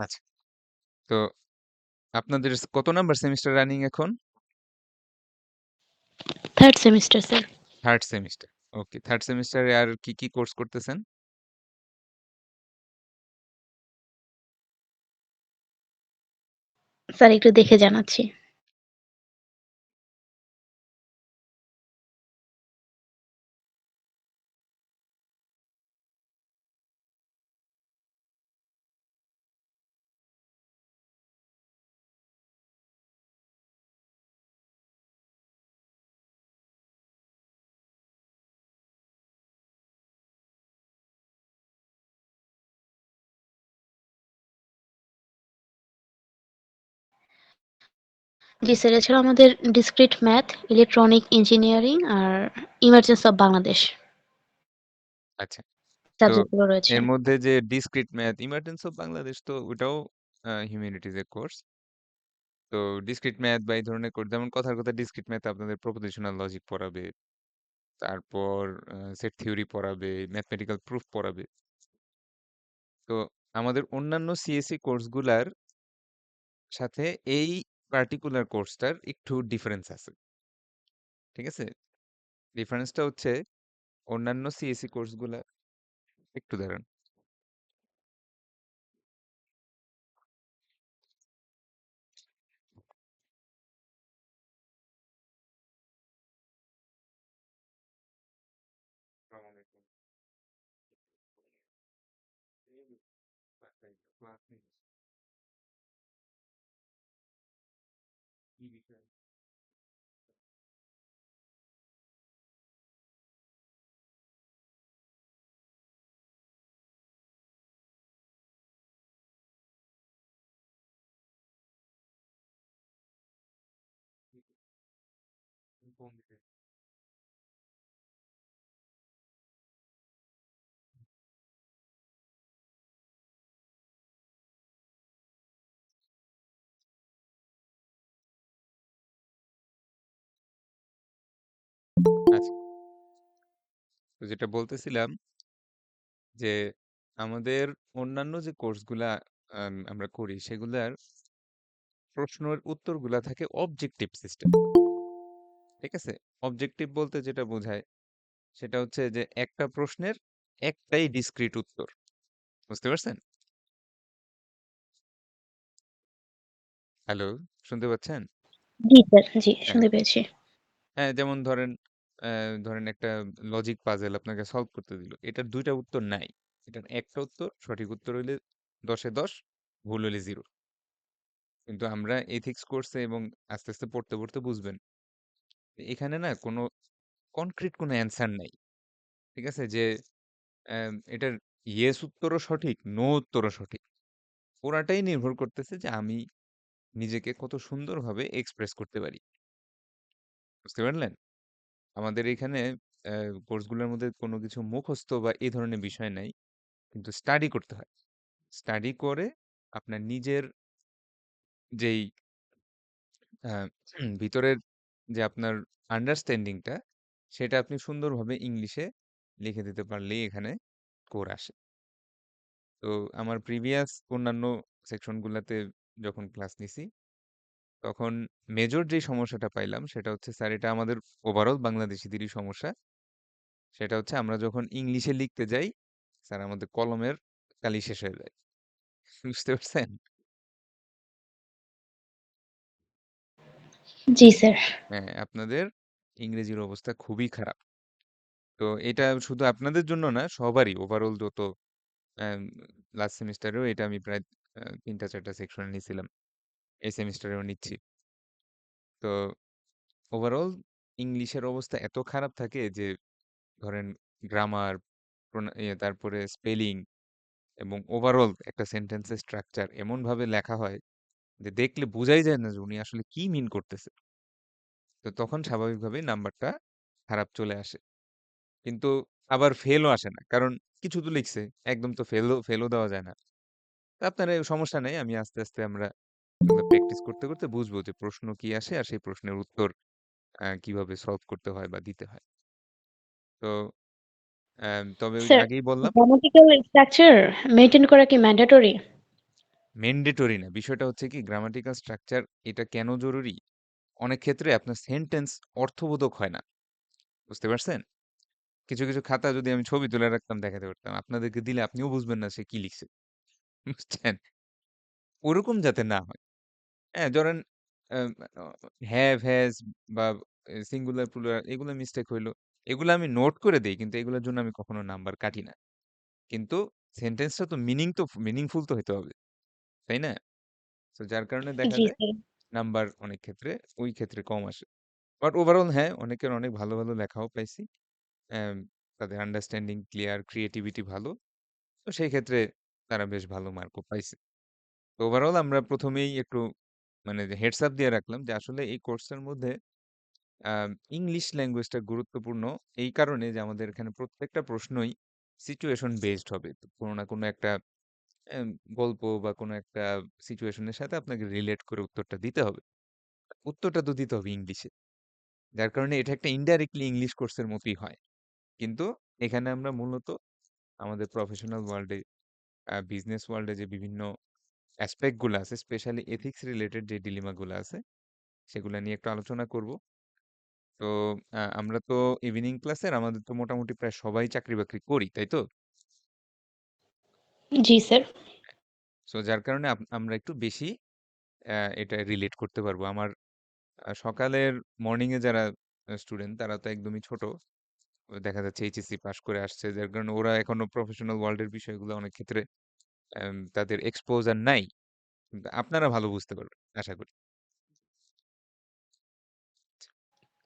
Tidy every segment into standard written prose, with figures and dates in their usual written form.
আচ্ছা। তো আপনাদের কত নাম্বার সেমিস্টার রানিং এখন? Third semester sir. Third semester. Okay, third সেমিস্টারে আর কি কোর্স করতেছেন? স্যার একটু দেখে জানাচ্ছি। জি স্যার, এছাড়া আমাদের ডিসক্রিট ম্যাথ, ইলেকট্রনিক ইঞ্জিনিয়ারিং আর ইমার্জেন্স অফ বাংলাদেশ আচ্ছা। তো সাবজেক্টগুলো রয়েছে। এর মধ্যে যে discrete math, emergence of Bangladesh, তো ওটাও হিউম্যানিটিজ এর কোর্স। তো ডিসক্রিট ম্যাথ বা এই ধরনের কোর্স, যেমন কথার কথা ডিসক্রিট ম্যাথ আপনাদের প্রপোজিশনাল লজিক পড়াবে, তারপর সেট থিওরি পড়াবে, ম্যাথমেটিক্যাল প্রুফ পড়াবে। তো আমাদের অন্যান্য সিএসসি কোর্সগুলার সাথে এই পার্টিকুলার কোর্সটার একটু ডিফারেন্স আছে। ঠিক আছে? ডিফারেন্সটা হচ্ছে অন্যান্য সিএসসি কোর্সগুলা, একটু দাঁড়ান। আচ্ছা, তো যেটা বলতেছিলাম যে আমাদের অন্যান্য যে কোর্সগুলা আমরা করি, সেগুলার প্রশ্নের উত্তরগুলা থাকে অবজেক্টিভ সিস্টেম। ঠিক আছে? অবজেক্টিভ বলতে যেটা বোঝায় সেটা হচ্ছে যে একটা প্রশ্নের একটাই ডিসক্রিট উত্তর। বুঝতে পারছেন? হ্যালো, শুনতে পাচ্ছেন? জি স্যার, জি হ্যাঁ, শুনতে পেয়েছি। হ্যাঁ, যেমন ধরেন একটা লজিক পাজল আপনাকে সলভ করতে দিল। এটার ২ টা উত্তর নাই। এটার একটা উত্তর, সঠিক উত্তর হইলে ১০ এ ১০, ভুল হইলে 0। কিন্তু আমরা এথিক্স কোর্সে এবং আস্তে আস্তে পড়তে বুঝবেন। এখানে না কোনো কনক্রিট কোনো অ্যান্সার নাই। ঠিক আছে? যে এটার ইয়েস উত্তরও সঠিক, নো উত্তরও সঠিক। পুরাটাই নির্ভর করতেছে যে আমি নিজেকে কত সুন্দরভাবে এক্সপ্রেস করতে পারি। বুঝতে পারলেন? আমাদের এখানে কোর্সগুলোর মধ্যে কোনো কিছু মুখস্থ বা এই ধরনের বিষয় নাই। কিন্তু স্টাডি করতে হয়। স্টাডি করে আপনার নিজের যেই আ ভিতরের যে আপনার আন্ডারস্ট্যান্ডিংটা, সেটা আপনি সুন্দরভাবে ইংলিশে লিখে দিতে পারলেই এখানে স্কোর আসে। তো আমার প্রিভিয়াস অন্যান্য সেকশনগুলাতে যখন ক্লাস নিছি, তখন মেজর যেই সমস্যাটা পাইলাম সেটা হচ্ছে, স্যার এটা আমাদের ওভারঅল বাংলাদেশীদেরই সমস্যা। সেটা হচ্ছে আমরা যখন ইংলিশে লিখতে যাই, স্যার আমাদের কলমের কালি শেষ হয়ে যায়। বুঝতে পারছেন? জি স্যার। হ্যাঁ, আপনাদের ইংরেজির অবস্থা খুবই খারাপ। তো এটা শুধু আপনাদের জন্য না, সবারই ওভারঅল যত লাস্ট সেমিস্টারেও এটা আমি প্রায় ৩টা ৪টা সেকশনে নিছিলাম। এই সেমিস্টারেও নিচ্ছি। তো ওভারঅল ইংলিশের অবস্থা এত খারাপ থাকে যে ধরেন গ্রামার, তারপরে স্পেলিং এবং ওভারঅল একটা সেন্টেন্সের স্ট্রাকচার এমনভাবে লেখা হয় যে দেখলে বোঝাই যায় না যে উনি আসলে কি মিন করতেছে। তো তখন স্বাভাবিকভাবেই নাম্বারটা খারাপ চলে আসে। কিন্তু আবার ফেলও আসে না। কারণ কিছু তো লিখছে। একদম তো ফেলও দেওয়া যায় না। তো আপনার সমস্যা নেই। আমি আস্তে আস্তে আমরা এগুলো প্র্যাকটিস করতে বুঝবো যে প্রশ্ন কি আসে আর সেই প্রশ্নের উত্তর কিভাবে সলভ করতে হয় বা দিতে হয়। তো তবে ওই যে স্যার, আগেই বললাম। গ্রামাটিক্যাল স্ট্রাকচার মেইনটেইন করা কি ম্যান্ডেটরি? ম্যান্ডেটরি না। বিষয়টা হচ্ছে কি গ্রামাটিক্যাল স্ট্রাকচার এটা কেন জরুরি? অনেক ক্ষেত্রে আপনার সেন্টেন্স অর্থবোধক হয় না। বুঝতে পারছেন? কিছু খাতা যদি আমি ছবি তুলে রাখতাম দেখাতে পারতাম। আপনাদেরকে দিলে আপনিও বুঝবেন না সে কি লিখছে। বুঝছেন? ওরকম যাতে না হয়। হ্যাঁ, ধরেন আম অ হ্যাভ, হ্যাজ বা সিঙ্গুলার, প্লুরাল এগুলো মিস্টেক হইলো। এগুলো আমি নোট করে দেই। কিন্তু এগুলোর জন্য আমি কখনো নাম্বার কাটি না। কিন্তু সেন্টেন্সটা তো মিনিংফুল তো হইতে হবে। তাই না? সো যার কারণে দেখা জি যায় স্যার। নাম্বার অনেক ক্ষেত্রে ওই ক্ষেত্রে কম আসে। বাট ওভারঅল হ্যাঁ, অনেকের অনেক ভালো লেখাও পাইছি। অ্যাম তাদের আন্ডারস্ট্যান্ডিং ক্লিয়ার, ক্রিয়েটিভিটি ভালো। তো সেই ক্ষেত্রে তারা বেশ ভালো মার্কও পাইছে। তো ওভারঅল আমরা ১ম এই একটু মানে হেডস আপ দিয়ে রাখলাম যে আসলে এই কোর্সের মধ্যে ইংলিশ ল্যাঙ্গুয়েজটা গুরুত্বপূর্ণ এই কারণে যে আমাদের এখানে প্রত্যেকটা প্রশ্নই সিচুয়েশন বেসড হবে। তো কোনো না কোনো একটা এম গল্প বা কোনো একটা সিচুয়েশনের সাথে আপনাকে রিলেট করে উত্তরটা দিতে হবে। উত্তরটা তো দিতে হবে ইংলিশে। যার কারণে এটা একটা ইনডাইরেক্টলি ইংলিশ কোর্সের মতোই হয়। কিন্তু এখানে আমরা মূলত আমাদের প্রফেশনাল ওয়ার্ল্ডে বিজনেস ওয়ার্ল্ডে যে বিভিন্ন অ্যাসপেক্ট গুলা আছে, স্পেশালি এথিক্স রিলেটেড যে ডিলেমা গুলা আছে, সেগুলা নিয়ে একটু আলোচনা করব। তো আমরা তো ইভনিং ক্লাসের আমাদের তো মোটামুটি প্রায় সবাই চাকরি-বাকরি করি, তাই তো? জি স্যার। সো যার কারণে আমরা একটু বেশি এটা রিলেট করতে পারবো। আমার সকালের মর্নিং এ যারা স্টুডেন্ট তারা তো একদমই ছোট। দেখা যাচ্ছে এইচএসসি পাস করে আসছে। যার কারণে ওরা এখনো প্রফেশনাল ওয়ার্ল্ড এর বিষয়গুলো অনেক ক্ষেত্রে তাদের এক্সপোজার নাই। কিন্তু আপনারা ভালো বুঝতে পারবেন আশা করি।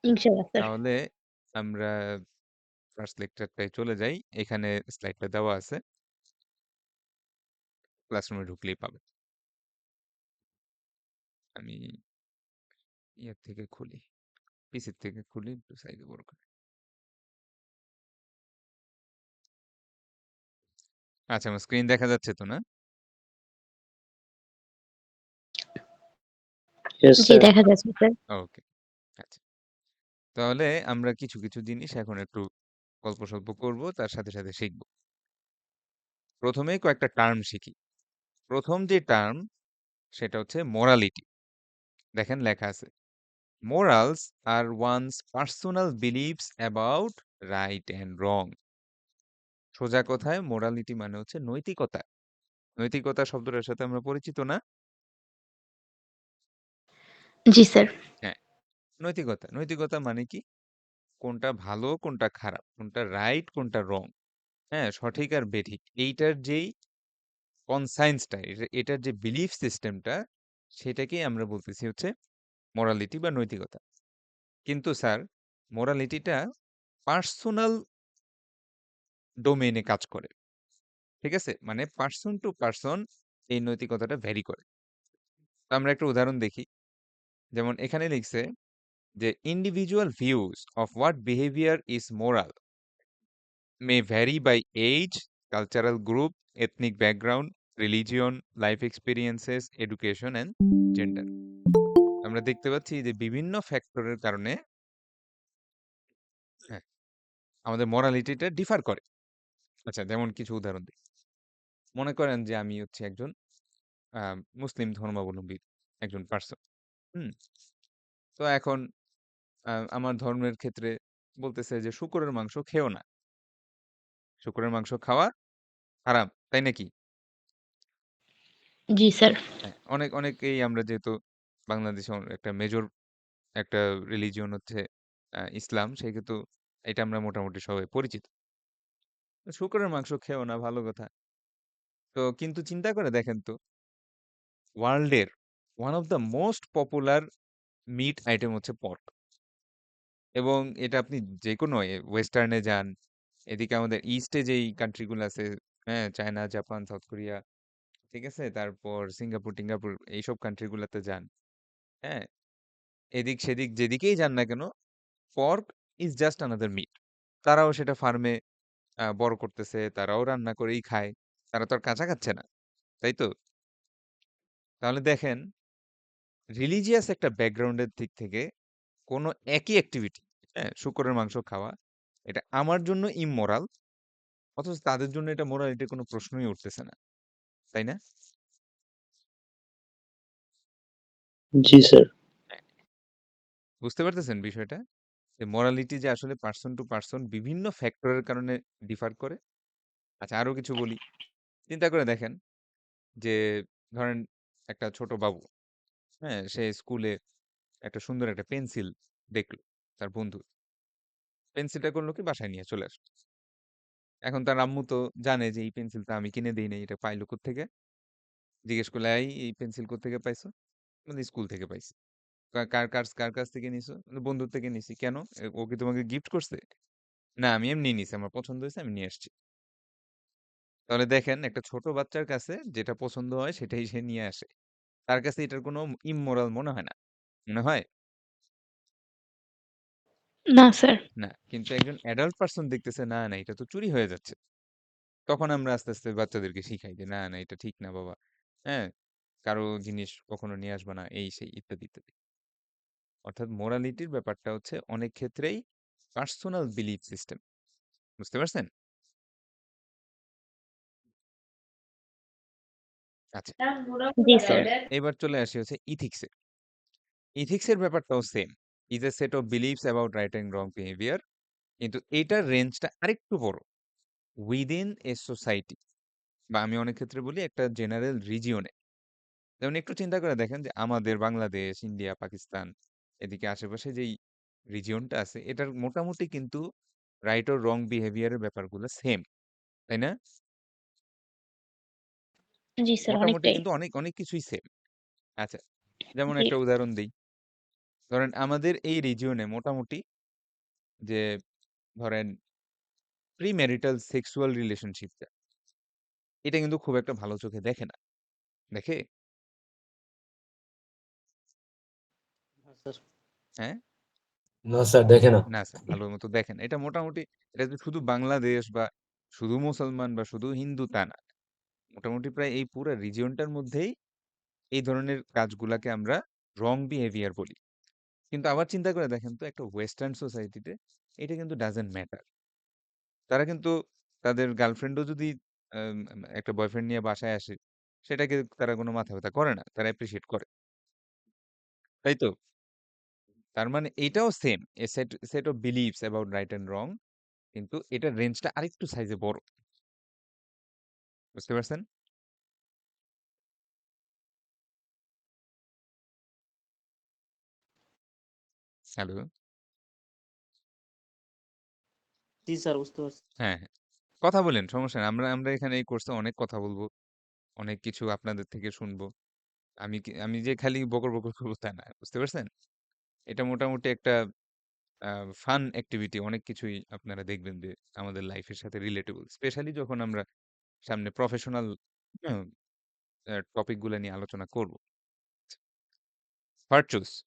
ইনশাআল্লাহ স্যার। তাহলে আমরা ফার্স্ট লেকচারটায় চলে যাই। এখানে স্লাইডটা দেওয়া আছে। ক্লাসরুমে ঢুকলেই পাবেন। আমি ইয়ের থেকে খুলি। পিসির থেকে খুলি একটু সাইজে বড় করে। আচ্ছা, আমার স্ক্রিন দেখা যাচ্ছে তো না? Yes, জি sir. দেখা যাচ্ছে স্যার। ওকে। আচ্ছা। তাহলে আমরা কিছু জিনিস এখন একটু গল্প-সল্প করব, তার সাথে শিখব। ১ম এই কয়েকটা টার্ম শিখি। ১ম যে টার্ম সেটা হচ্ছে মোরালিটি। দেখেন লেখা আছে। Morals are one's personal beliefs about right and wrong. সোজা কথায় মোরালিটি মানে হচ্ছে নৈতিকতা। নৈতিকতা শব্দটার সাথে আমরা পরিচিত না? জি স্যার। হ্যাঁ, নৈতিকতা। নৈতিকতা মানে কি? কোনটা ভালো, কোনটা খারাপ, কোনটা রাইট, কোনটা রং। হ্যাঁ, সঠিক আর বেঠিক। এইটার যেই কনসাইন্সটা, এটার যে বিলিফ সিস্টেমটা, সেটাকেই আমরা বলতেছি হচ্ছে মোরালিটি বা নৈতিকতা। কিন্তু স্যার, মোরালিটিটা পার্সোনাল ডোমেইনে কাজ করে। ঠিক আছে? মানে পারসন টু পারসন এই নৈতিকতাটা ভ্যারি করে। তো আমরা একটা উদাহরণ দেখি। যেমন এখানে লিখছে যে individual views of what behaviour is moral may vary by age, cultural group, ethnic background, religion, life experiences, education and gender. আমরা দেখতে পাচ্ছি যে বিভিন্ন ফ্যাক্টরের কারণে হ্যাঁ, আমাদের মোরালিটিটা ডিফার করে। আচ্ছা, যেমন কিছু উদাহরণ দিই। মনে করেন যে আমি হচ্ছে একজন আ মুসলিম ধর্মাবলম্বী একজন পারসন। হুম? তো এখন আমার ধর্মের ক্ষেত্রে বলতেছে যে শূকরের মাংস খেও না। শূকরের মাংস খাওয়া হারাম। তাই নাকি? জি স্যার। হ্যাঁ, অনেকেই আমরা যেহেতু বাংলাদেশে একটা মেজর একটা রিলিজিয়ন হচ্ছে ইসলাম, সেহেতু এটা আমরা মোটামুটি সবাই পরিচিত। তো শূকরের মাংস খেও না ভালো কথা। তো কিন্তু চিন্তা করে দেখেন তো ওয়ার্লডের one of the most popular meat item হচ্ছে পর্ক। এবং এটা আপনি যেকোনো ওয়েস্টার্ন এ যান, এদিকে আমাদের ইস্টে যেই কান্ট্রি গুলো আছে, হ্যাঁ? চায়না, জাপান, সাউথ কোরিয়া, ঠিক আছে? তারপর সিঙ্গাপুর-টিঙ্গাপুর এইসব কান্ট্রি গুলাতে যান, হ্যাঁ? এদিক সেদিক যেদিকেই যান না কেন, পর্ক ইস জাস্ট অ্যানাদার মিট। তারাও সেটা ফার্মে বড় করতেছে, তারাও রান্না করেই খায়। তারা তো আর কাঁচা খাচ্ছে না, তাই তো? তাহলে দেখেন রিলিজিয়াস একটা ব্যাকগ্রাউন্ডের দিক থেকে কোনো একই অ্যাক্টিভিটি, হ্যাঁ? শূকরের মাংস খাওয়া, এটা আমার জন্য ইমমোরাল, অথচ তাদের জন্য এটা মোরালিটির কোনো প্রশ্নই উঠতেছে না। তাই না? জি স্যার। হ্যাঁ, বুঝতে পারতেছেন বিষয়টা? যে মোরালিটি যে আসলে পারসন টু পারসন বিভিন্ন ফ্যাক্টরের কারণে ডিফার করে। আচ্ছা আরো কিছু বলি। চিন্তা করে দেখেন যে ধরেন একটা ছোট বাবু, হ্যাঁ? সে স্কুলে একটা সুন্দর একটা পেন্সিল দেখলো তার বন্ধু। পেন্সিলটা করলো কি বাসায় নিয়ে চলে আসলো। এখন তার আম্মু তো জানে যে এই পেন্সিলটা আমি কিনে দেই নাই। এটা পাইলো কোত্থেকে? জিজ্ঞেস করলে, এই পেন্সিল কোত্থেকে পাইছো?" বলে, "স্কুল থেকে পাইছি।" কার কাছ থেকে নিছো?" বলে, "বন্ধুর থেকে নিছি।" "কেন? ও কি তোমাকে গিফট করছে?" "না, আমি এমনিই নিছি। আমার পছন্দ হইছে, আমি নিয়ে আসছি।" তাহলে দেখেন একটা ছোট বাচ্চার কাছে যেটা পছন্দ হয় সেটাই সে নিয়ে আসে। তার কাছে এটার কোনো ইমোরাল মনে হয় না। মনে হয়? না স্যার। না। কিন্তু একজন অ্যাডাল্ট পারসন দেখতেছে, না, না এটা তো চুরি হয়ে যাচ্ছে। তখন আমরা আস্তে, আস্তে বাচ্চাদেরকে শিখাই যে, "না, না এটা ঠিক না বাবা।" হ্যাঁ? কারো জিনিস কখনো নিয়ে আসবা না, এই সেই ইত্যাদি, ইত্যাদি। অর্থাৎ মোরালিটির ব্যাপারটা হচ্ছে অনেক ক্ষেত্রেই পার্সোনাল বিলিফ সিস্টেম। বুঝতে পারছেন? আচ্ছা। জি স্যার। তাহলে এবার চলে আসি হচ্ছে ইথিক্সে। ইথিক্সের ব্যাপারটাও same. Is a set of beliefs about right and wrong behaviour. কিন্তু এইটার রেঞ্জটা আরেকটু বড়। উইদিন এ সোসাইটি বা আমি অনেক ক্ষেত্রে বলি একটা জেনারেল রিজিয়নে। যেমন একটু চিন্তা করে দেখেন যে আমাদের বাংলাদেশ, ইন্ডিয়া, পাকিস্তান এদিকে আশেপাশে যেই রিজিয়নটা আছে এটার মোটামুটি কিন্তু রাইট অর রং বিহেভিয়ারের ব্যাপারগুলো সেম। তাই না? জি স্যার, মোটামুটি অনেকটাই। কিন্তু অনেক, অনেক কিছুই সেম। আচ্ছা, যেমন জি। একটা উদাহরণ দেই। ধরেন আমাদের এই রিজিয়নে মোটামুটি যে ধরেন প্রি-ম্যারিটাল সেক্সুয়াল রিলেশনশিপটা এটা কিন্তু খুব একটা ভালো চোখে দেখে না। দেখে? হ্যাঁ? না স্যার দেখে না। না স্যার, ভালো মতো দেখে না। এটা মোটামুটি এটা যে শুধু বাংলাদেশ বা শুধু মুসলমান বা শুধু হিন্দু তা না। মোটামুটি প্রায় এই পুরা রিজিয়নটার মধ্যেই এই ধরনের কাজগুলাকে আমরা রং বিহেভিয়ার বলি। কিন্তু আবার চিন্তা করে দেখেন তো একটা ওয়েস্টার্ন সোসাইটিতে এটা কিন্তু ডাজন্ট ম্যাটার। তারা কিন্তু তাদের গার্লফ্রেন্ডও যদি একটা বয়ফ্রেন্ড নিয়ে বাসায় আসে, সেটাকে তারা কোনো মাথা ব্যথা করে না। তারা অ্যাপ্রিশিয়েট করে। তাই তো? তার মানে এইটাও same. A set of beliefs about right and রং। কিন্তু এটার রেঞ্জটা আরেকটু সাইজে বড়। বুঝতে পারছেন? হ্যালো? জি স্যার, বুঝতে পারছি। হ্যাঁ, হ্যাঁ। কথা বলেন, সমস্যা নাই। আমরা আমরা এখানে এই কোর্সে অনেক কথা বলব। অনেক কিছু আপনাদের থেকে শুনবো। আমি যে খালি বকর, বকর করব তা না। বুঝতে পারছেন? এটা মোটামুটি একটা আ ফান অ্যাক্টিভিটি অনেক কিছুই আপনারা দেখবেন যে আমাদের লাইফের সাথে রিলেটেবল। স্পেশালি যখন আমরা সামনে প্রফেশনাল হুম, টপিক গুলা নিয়ে আলোচনা করব। Virtues.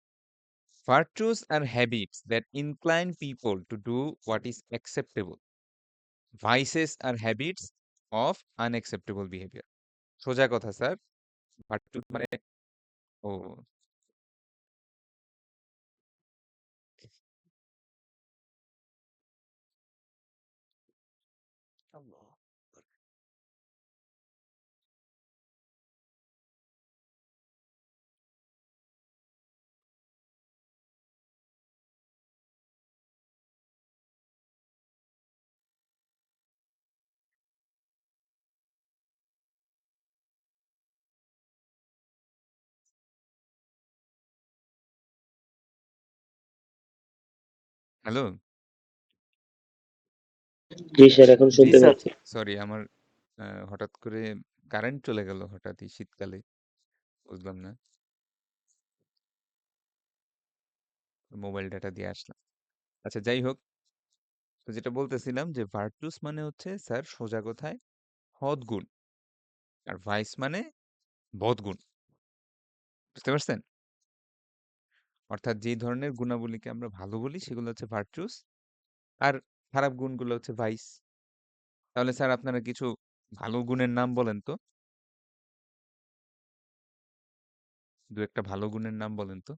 Virtues are habits that incline people to do what is acceptable. Vices are habits of unacceptable behavior. সোজা কথা স্যার। ভার্চুস মানে ও হ্যালো? জি স্যার এখন জি শুনতে স্যার। পাচ্ছি। সরি আমার হঠাৎ করে কারেন্ট চলে গেল হঠাৎই শীতকালে। বুঝলাম না। মোবাইল ডাটা দিয়ে আসলাম। আচ্ছা যাই হোক, তো যেটা বলতেছিলাম যে ভার্চুস মানে হচ্ছে স্যার সোজা কথায় সৎ গুণ। আর ভাইস মানে বদগুণ। বুঝতে পারছেন? অর্থাৎ যেই ধরনের গুণাবলীকে আমরা ভালো বলি সেগুলো হচ্ছে ভার্চুস আর খারাপ গুণগুলো হচ্ছে ভাইস। তাহলে স্যার আপনারা কিছু ভালো গুণের নাম বলেন তো। ২-১ টা ভালো গুণের নাম বলেন তো।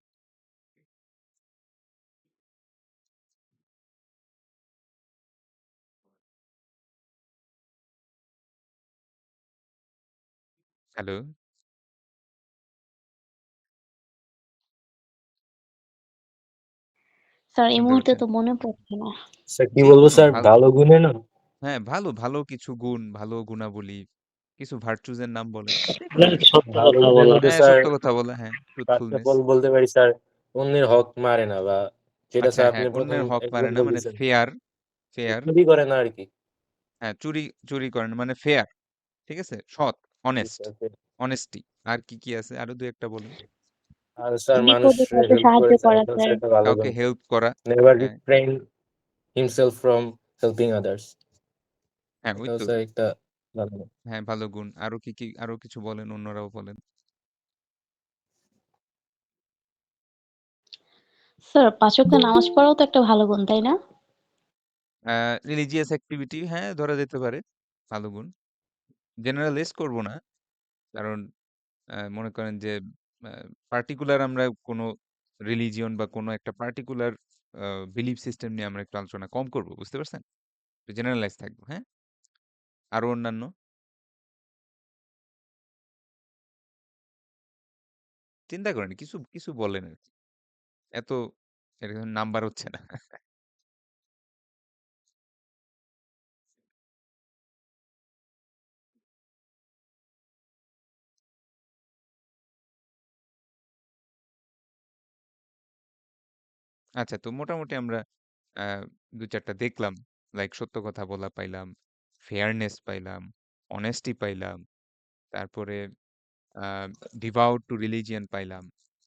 হ্যালো? স্যার এই শুনতে মুহূর্তে পাচ্ছেন? তো মনে পড়ছে না। স্যার কি বলবো যেকোনো স্যার, ভাল ভালো গুণে না? হ্যাঁ, ভালো কিছু গুণ, ভালো গুণাবলী, কিছু ভার্চুজ এর নাম বলেন। যেকোনো মানে কিছু। সত্য ভালো কথা গুণের বলা। মধ্যে হ্যাঁ, স্যার সত্য কথা বলা, হ্যাঁ, ফার্স্ট অফ ট্রুথফুলনেস। অল বলতে পারি স্যার, অন্যের হক মারে না, বা যেটা আচ্ছা স্যার হ্যাঁ, আপনি প্রথম অন্যের হক মারে না এক্সাম্পল মানে দিচ্ছেন, ফেয়ার। চুরি করে না আর কি। হ্যাঁ, চুরি করে না মানে ফেয়ার। ঠিক আছে? সৎ, জি অনেস্ট, স্যার। অনেস্টি। আর কি আছে? আরো ২-১ টা বলেন। আর স্যার বিপদে মানুষকে কাউকে হেল্প সাহায্য করে স্যার, করা এটাও স্যার। স্যার একটা ভালো কাউকে গুণ। হেল্প করা। নেভার হ্যাঁ, refrain himself from helping others, হ্যাঁ, ওই এটাও তো। স্যার একটা ভালো গুণ। হ্যাঁ, ভালো গুণ। আরো কিছু বলেন, অন্যরাও বলেন। স্যার ৫ ওয়াক্ত নামাজ পড়াও তো একটা ভালো গুণ, তাই না? রিলিজিয়াস অ্যাক্টিভিটি হ্যাঁ, ধরা যেতে পারে। ভালো গুণ। জেনারেলাইজ করব না। কারণ মনে করেন যে পার্টিকুলার আমরা কোনো রিলিজিয়ন বা কোনো একটা পার্টিকুলার বিলিফ সিস্টেম নিয়ে আমরা একটু আলোচনা কম করব। বুঝতে পারছেন? জেনারেলাইজ থাকবো, হ্যাঁ? আরো অন্যান্য? চিন্তা করেন কিছু বলেন আরকি। এত এরকম নাম্বার হচ্ছে না। আচ্ছা তো মোটামুটি আমরা আ ২-৪ টা দেখলাম। লাইক সত্য কথা বলা পাইলাম, ফেয়ারনেস পাইলাম, অনেস্টি পাইলাম। তারপরে আ ডিভোউট টু রিলিজিয়ন পাইলাম।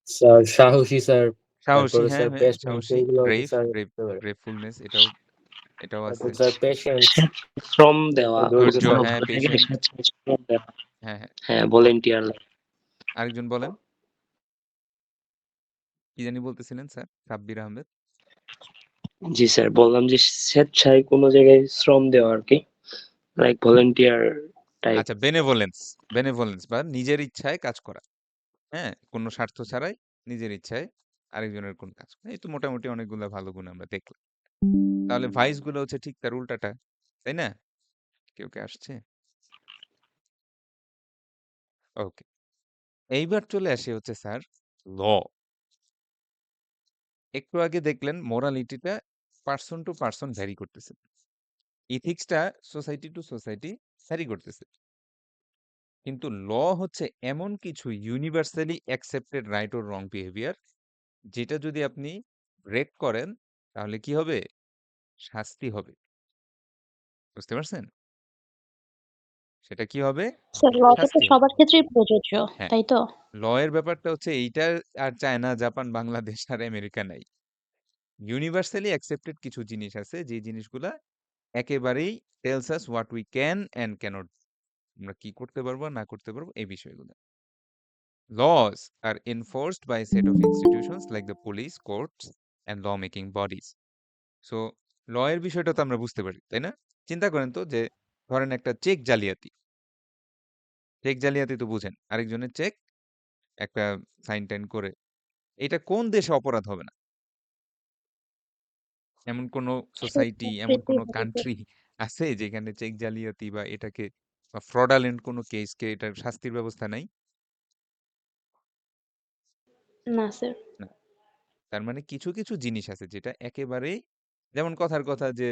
স্যার হুম? সাহসী স্যার, সাহসী, তারপরে হ্যাঁ, স্যার হ্যাঁ, পেশেন্স, সাহসী, এগুলো ব্রেভ, স্যার ব্রেভ, করতে পারে। ব্রেভফুলনেস এটাও তারপর আছে। স্যার পেশেন্স, শ্রম দেওয়া, ধৈর্য। ধৈর্য, কোনো হ্যাঁ, ভালো জায়গায় পেশেন্ট, এসে শ্রম দেওয়া। হ্যাঁ, হ্যাঁ। হ্যাঁ, ভলান্টিয়ার। আরেকজন বলেন। কি জানি বলতেছিলেন স্যার? সাব্বির আহমেদ। জি স্যার, বললাম যে স্বেচ্ছায় কোনো জায়গায় শ্রম দেওয়া আর কি, লাইক ভলান্টিয়ার টাইপ। আচ্ছা বেনেভোলেন্স বা নিজের ইচ্ছায় কাজ করা। হ্যাঁ? কোনো স্বার্থ ছাড়াই নিজের ইচ্ছায় আরেকজনের কোনো কাজ করা। এই তো মোটামুটি অনেকগুলা ভালো গুণ আমরা দেখলাম। তাহলে ভাইস গুলো হচ্ছে ঠিক তার উল্টাটা। তাই না? কেউ কি আসছে? ওকে। এইবার চলে আসি হচ্ছে স্যার ল। একটু আগে দেখলেন মোরালিটিটা পারসন টু পারসন ভ্যারি করতেছে। ইথিক্সটা সোসাইটি টু সোসাইটি ভ্যারি করতেছে। কিন্তু ল হচ্ছে এমন কিছু universally accepted right or wrong behaviour যেটা যদি আপনি ব্রেক করেন তাহলে কি হবে? শাস্তি হবে। বুঝতে পারছেন? সেটা কি হবে? স্যার লটা তো শাস্তি হবে। সবার ক্ষেত্রেই প্রযোজ্য, হ্যাঁ, তাই তো? ল এর ব্যাপারটা হচ্ছে এইটা আর চায়না, জাপান, বাংলাদেশ আর আমেরিকা নাই। ইউনিভার্সালি অ্যাকসেপ্টেড কিছু জিনিস আছে যে জিনিসগুলা একেবারেই tells us what we can and cannot আমরা কি করতে পারবো আর না করতে পারবো এই বিষয়গুলো। Laws are enforced by a set of institutions like the police, courts, and lawmaking bodies. So, ল এর বিষয়টা তো আমরা বুঝতে পারি, তাই না? চিন্তা করেন তো যে ধরেন একটা চেক জালিয়াতি তো বুঝেন। আরেকজনের চেক একটা সাইন টাইন করে। এটা কোন দেশে অপরাধ হবে না? এমন কোন সব সোসাইটি, এমন কোন ক্ষেত্রেই হবে স্যার। কান্ট্রি আছে যেখানে চেক জালিয়াতি বা এটাকে বা ফ্রডালেন্ট কোন কেসকে এটার শাস্তির ব্যবস্থা নাই? না স্যার। না। তার মানে কিছু জিনিস আছে যেটা একেবারেই যেমন কথার কথা যে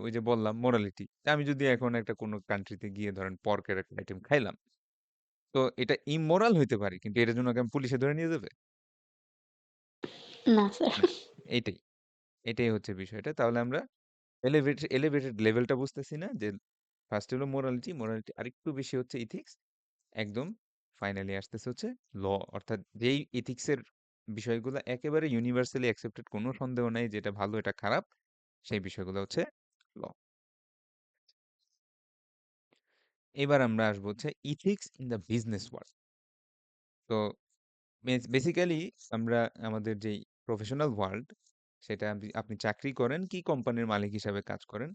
ওই যে বললাম মোরালিটি। আমি যদি এখন একটা কোনো কান্ট্রিতে গিয়ে ধরেন পর্কের একটা আইটেম খাইলাম। তো এটা ইমোরাল হইতে পারে। কিন্তু এটার জন্য কি আমাকে পুলিশে ধরে নিয়ে যাবে? না স্যার। না। এইটাই। এটাই হচ্ছে বিষয়টা। তাহলে আমরা এলিভেটেড লেভেলটা বুঝতেছি না যে ফার্স্ট হলো মোরালিটি আরেকটু বেশি হচ্ছে ইথিক্স। একদম ফাইনালি আসতেছে হচ্ছে ল অর্থাৎ যেই এথিক্স এর বিষয়গুলো একেবারে ইউনিভার্সালি অ্যাকসেপ্টেড কোনো সন্দেহ নাই যেটা ভালো এটা খারাপ সেই বিষয়গুলো হচ্ছে ল। এবার আমরা আসবো হচ্ছে ethics in the business world. তো বেসিক্যালি আমরা আমাদের যেই প্রফেশনাল ওয়ার্ল্ড সেটা আপনি চাকরি করেন কি কোম্পানির মালিক হিসাবে কাজ করেন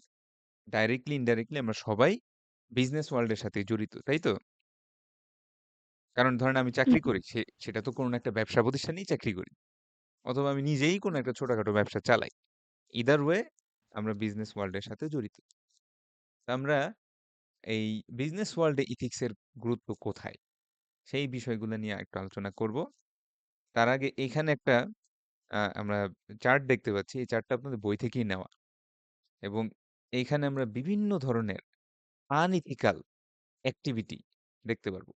ডাইরেক্টলি ইনডাইরেক্টলি আমরা সবাই বিজনেস ওয়ার্ল্ডের সাথে জড়িত তাই তো? কারণ ধরেন আমি চাকরি করি সেটা তো কোনো একটা ব্যবসা প্রতিষ্ঠানেই চাকরি করি অথবা আমি নিজেই কোনো একটা ছোটখাটো ব্যবসা চালাই। ইদার ওয়ে আমরা বিজনেস ওয়ার্ল্ডের সাথে জড়িত। তো আমরা এই বিজনেস ওয়ার্ল্ডে ইথিক্স এর গুরুত্ব কোথায় সেই বিষয়গুলো নিয়ে একটু আলোচনা করব। তার আগে এখানে একটা আমরা চার্ট দেখতে পাচ্ছি। এই চার্টটা আপনাদের বই থেকেই নেওয়া এবং এইখানে আমরা বিভিন্ন ধরনের আনইথিক্যাল অ্যাক্টিভিটি দেখতে পারবো।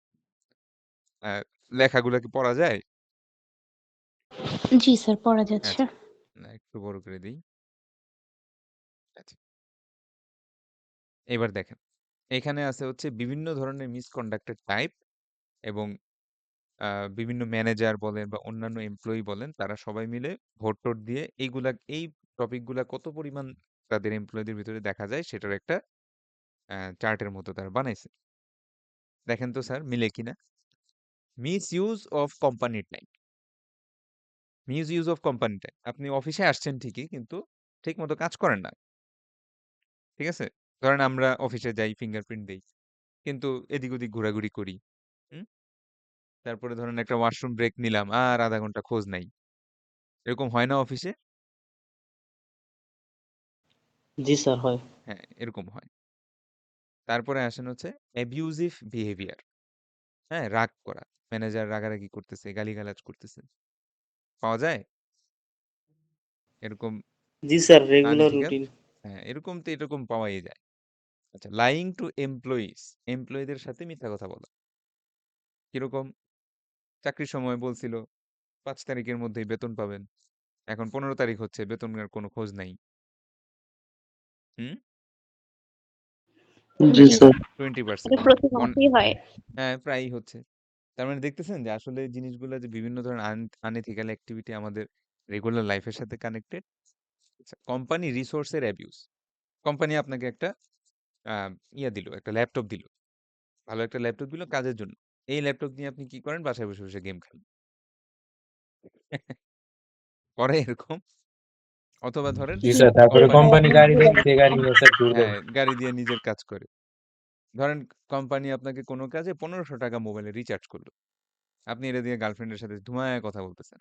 আ লেখাগুলা কি পড়া যায়? জি স্যার, পড়া যাচ্ছে। আচ্ছা, না একটু বড় করে দেই। আচ্ছা, এবার দেখেন। এখানে আছে হচ্ছে বিভিন্ন ধরনের মিসকন্ডাক্টেড টাইপ এবং আ বিভিন্ন ম্যানেজার বলেন বা অন্যান্য এমপ্লয়ি বলেন, তারা সবাই মিলে ভোট-টোট দিয়ে এই টপিক গুলা কত পরিমাণ তাদের এমপ্লয়িদের ভিতরে দেখা যায় সেটার একটা চার্টের মতো তারা বানাইছে। দেখেন তো স্যার মিলে কিনা? মিসইউজ অফ কোম্পানির time. Misuse of company time. আপনি অফিসে আসছেন ঠিকই কিন্তু ঠিকমতো কাজ করেন না। ঠিক আছে? ধরেন আমরা অফিসে যাই, ফিঙ্গারপ্রিন্ট দেই। কিন্তু এদিক ওদিক ঘোরাঘুরি করি। হুম? তারপরে ধরেন একটা ওয়াশরুম ব্রেক নিলাম, আর ০.৫ ঘন্টা খোঁজ নাই। এরকম হয় না অফিসে? জি স্যার, হয়। হ্যাঁ, এরকম হয়। তারপরে আসেন হচ্ছে অ্যাবিউজিভ বিহেভিয়ার। হ্যাঁ? রাগ করা। ম্যানেজার রাগারাগি করতেছে, গালিগালাজ করতেছে। পাওয়া যায়? এরকম জি স্যার, রেগুলার আনইথিক্যাল? রুটিন। হ্যাঁ, এরকম তো এরকম পাওয়াই যায়। আচ্ছা, লাইং টু এমপ্লয়িজ। এমপ্লয়িদের সাথে মিথ্যা কথা বলা। কিরকম? চাকরির সময় বলছিল ৫ তারিখের মধ্যেই বেতন পাবেন। এখন ১৫ তারিখ হচ্ছে, বেতনের কোনো খোঁজ নাই। হুম? জি দেখেন স্যার। 20% এটা প্রতি ওয়ান মাসেই হয়। হ্যাঁ, প্রায়ই হচ্ছে। তার মানে দেখতেছেন যে আসলে এই জিনিসগুলা যে বিভিন্ন ধরনের আনএথিক্যাল অ্যাক্টিভিটি আমাদের রেগুলার লাইফের সাথে কানেক্টেড। আচ্ছা, কোম্পানি রিসোর্সের অ্যাবিউজ। কোম্পানি আপনাকে একটা আ দিল, একটা ল্যাপটপ দিল। ভালো একটা ল্যাপটপ দিল কাজের জন্য। এই ল্যাপটপ নিয়ে আপনি কি করেন? বাসায় বসে, বসে গেম খেলেন। করে এরকম? অথবা ধরেন জি স্যার, তারপরে কোম্পানি কোম্পানি গাড়ি দেয়, সে গাড়ি নিয়ে স্যার ঘুরবেন। হ্যাঁ, গাড়ি দিয়ে নিজের কাজ করে। ধরেন কোম্পানি আপনাকে কোনো কাজে ৳১৫০০ মোবাইলে রিচার্জ করলো। আপনি এটা দিয়ে গার্লফ্রেন্ডের সাথে ধুমায় কথা বলতেছেন।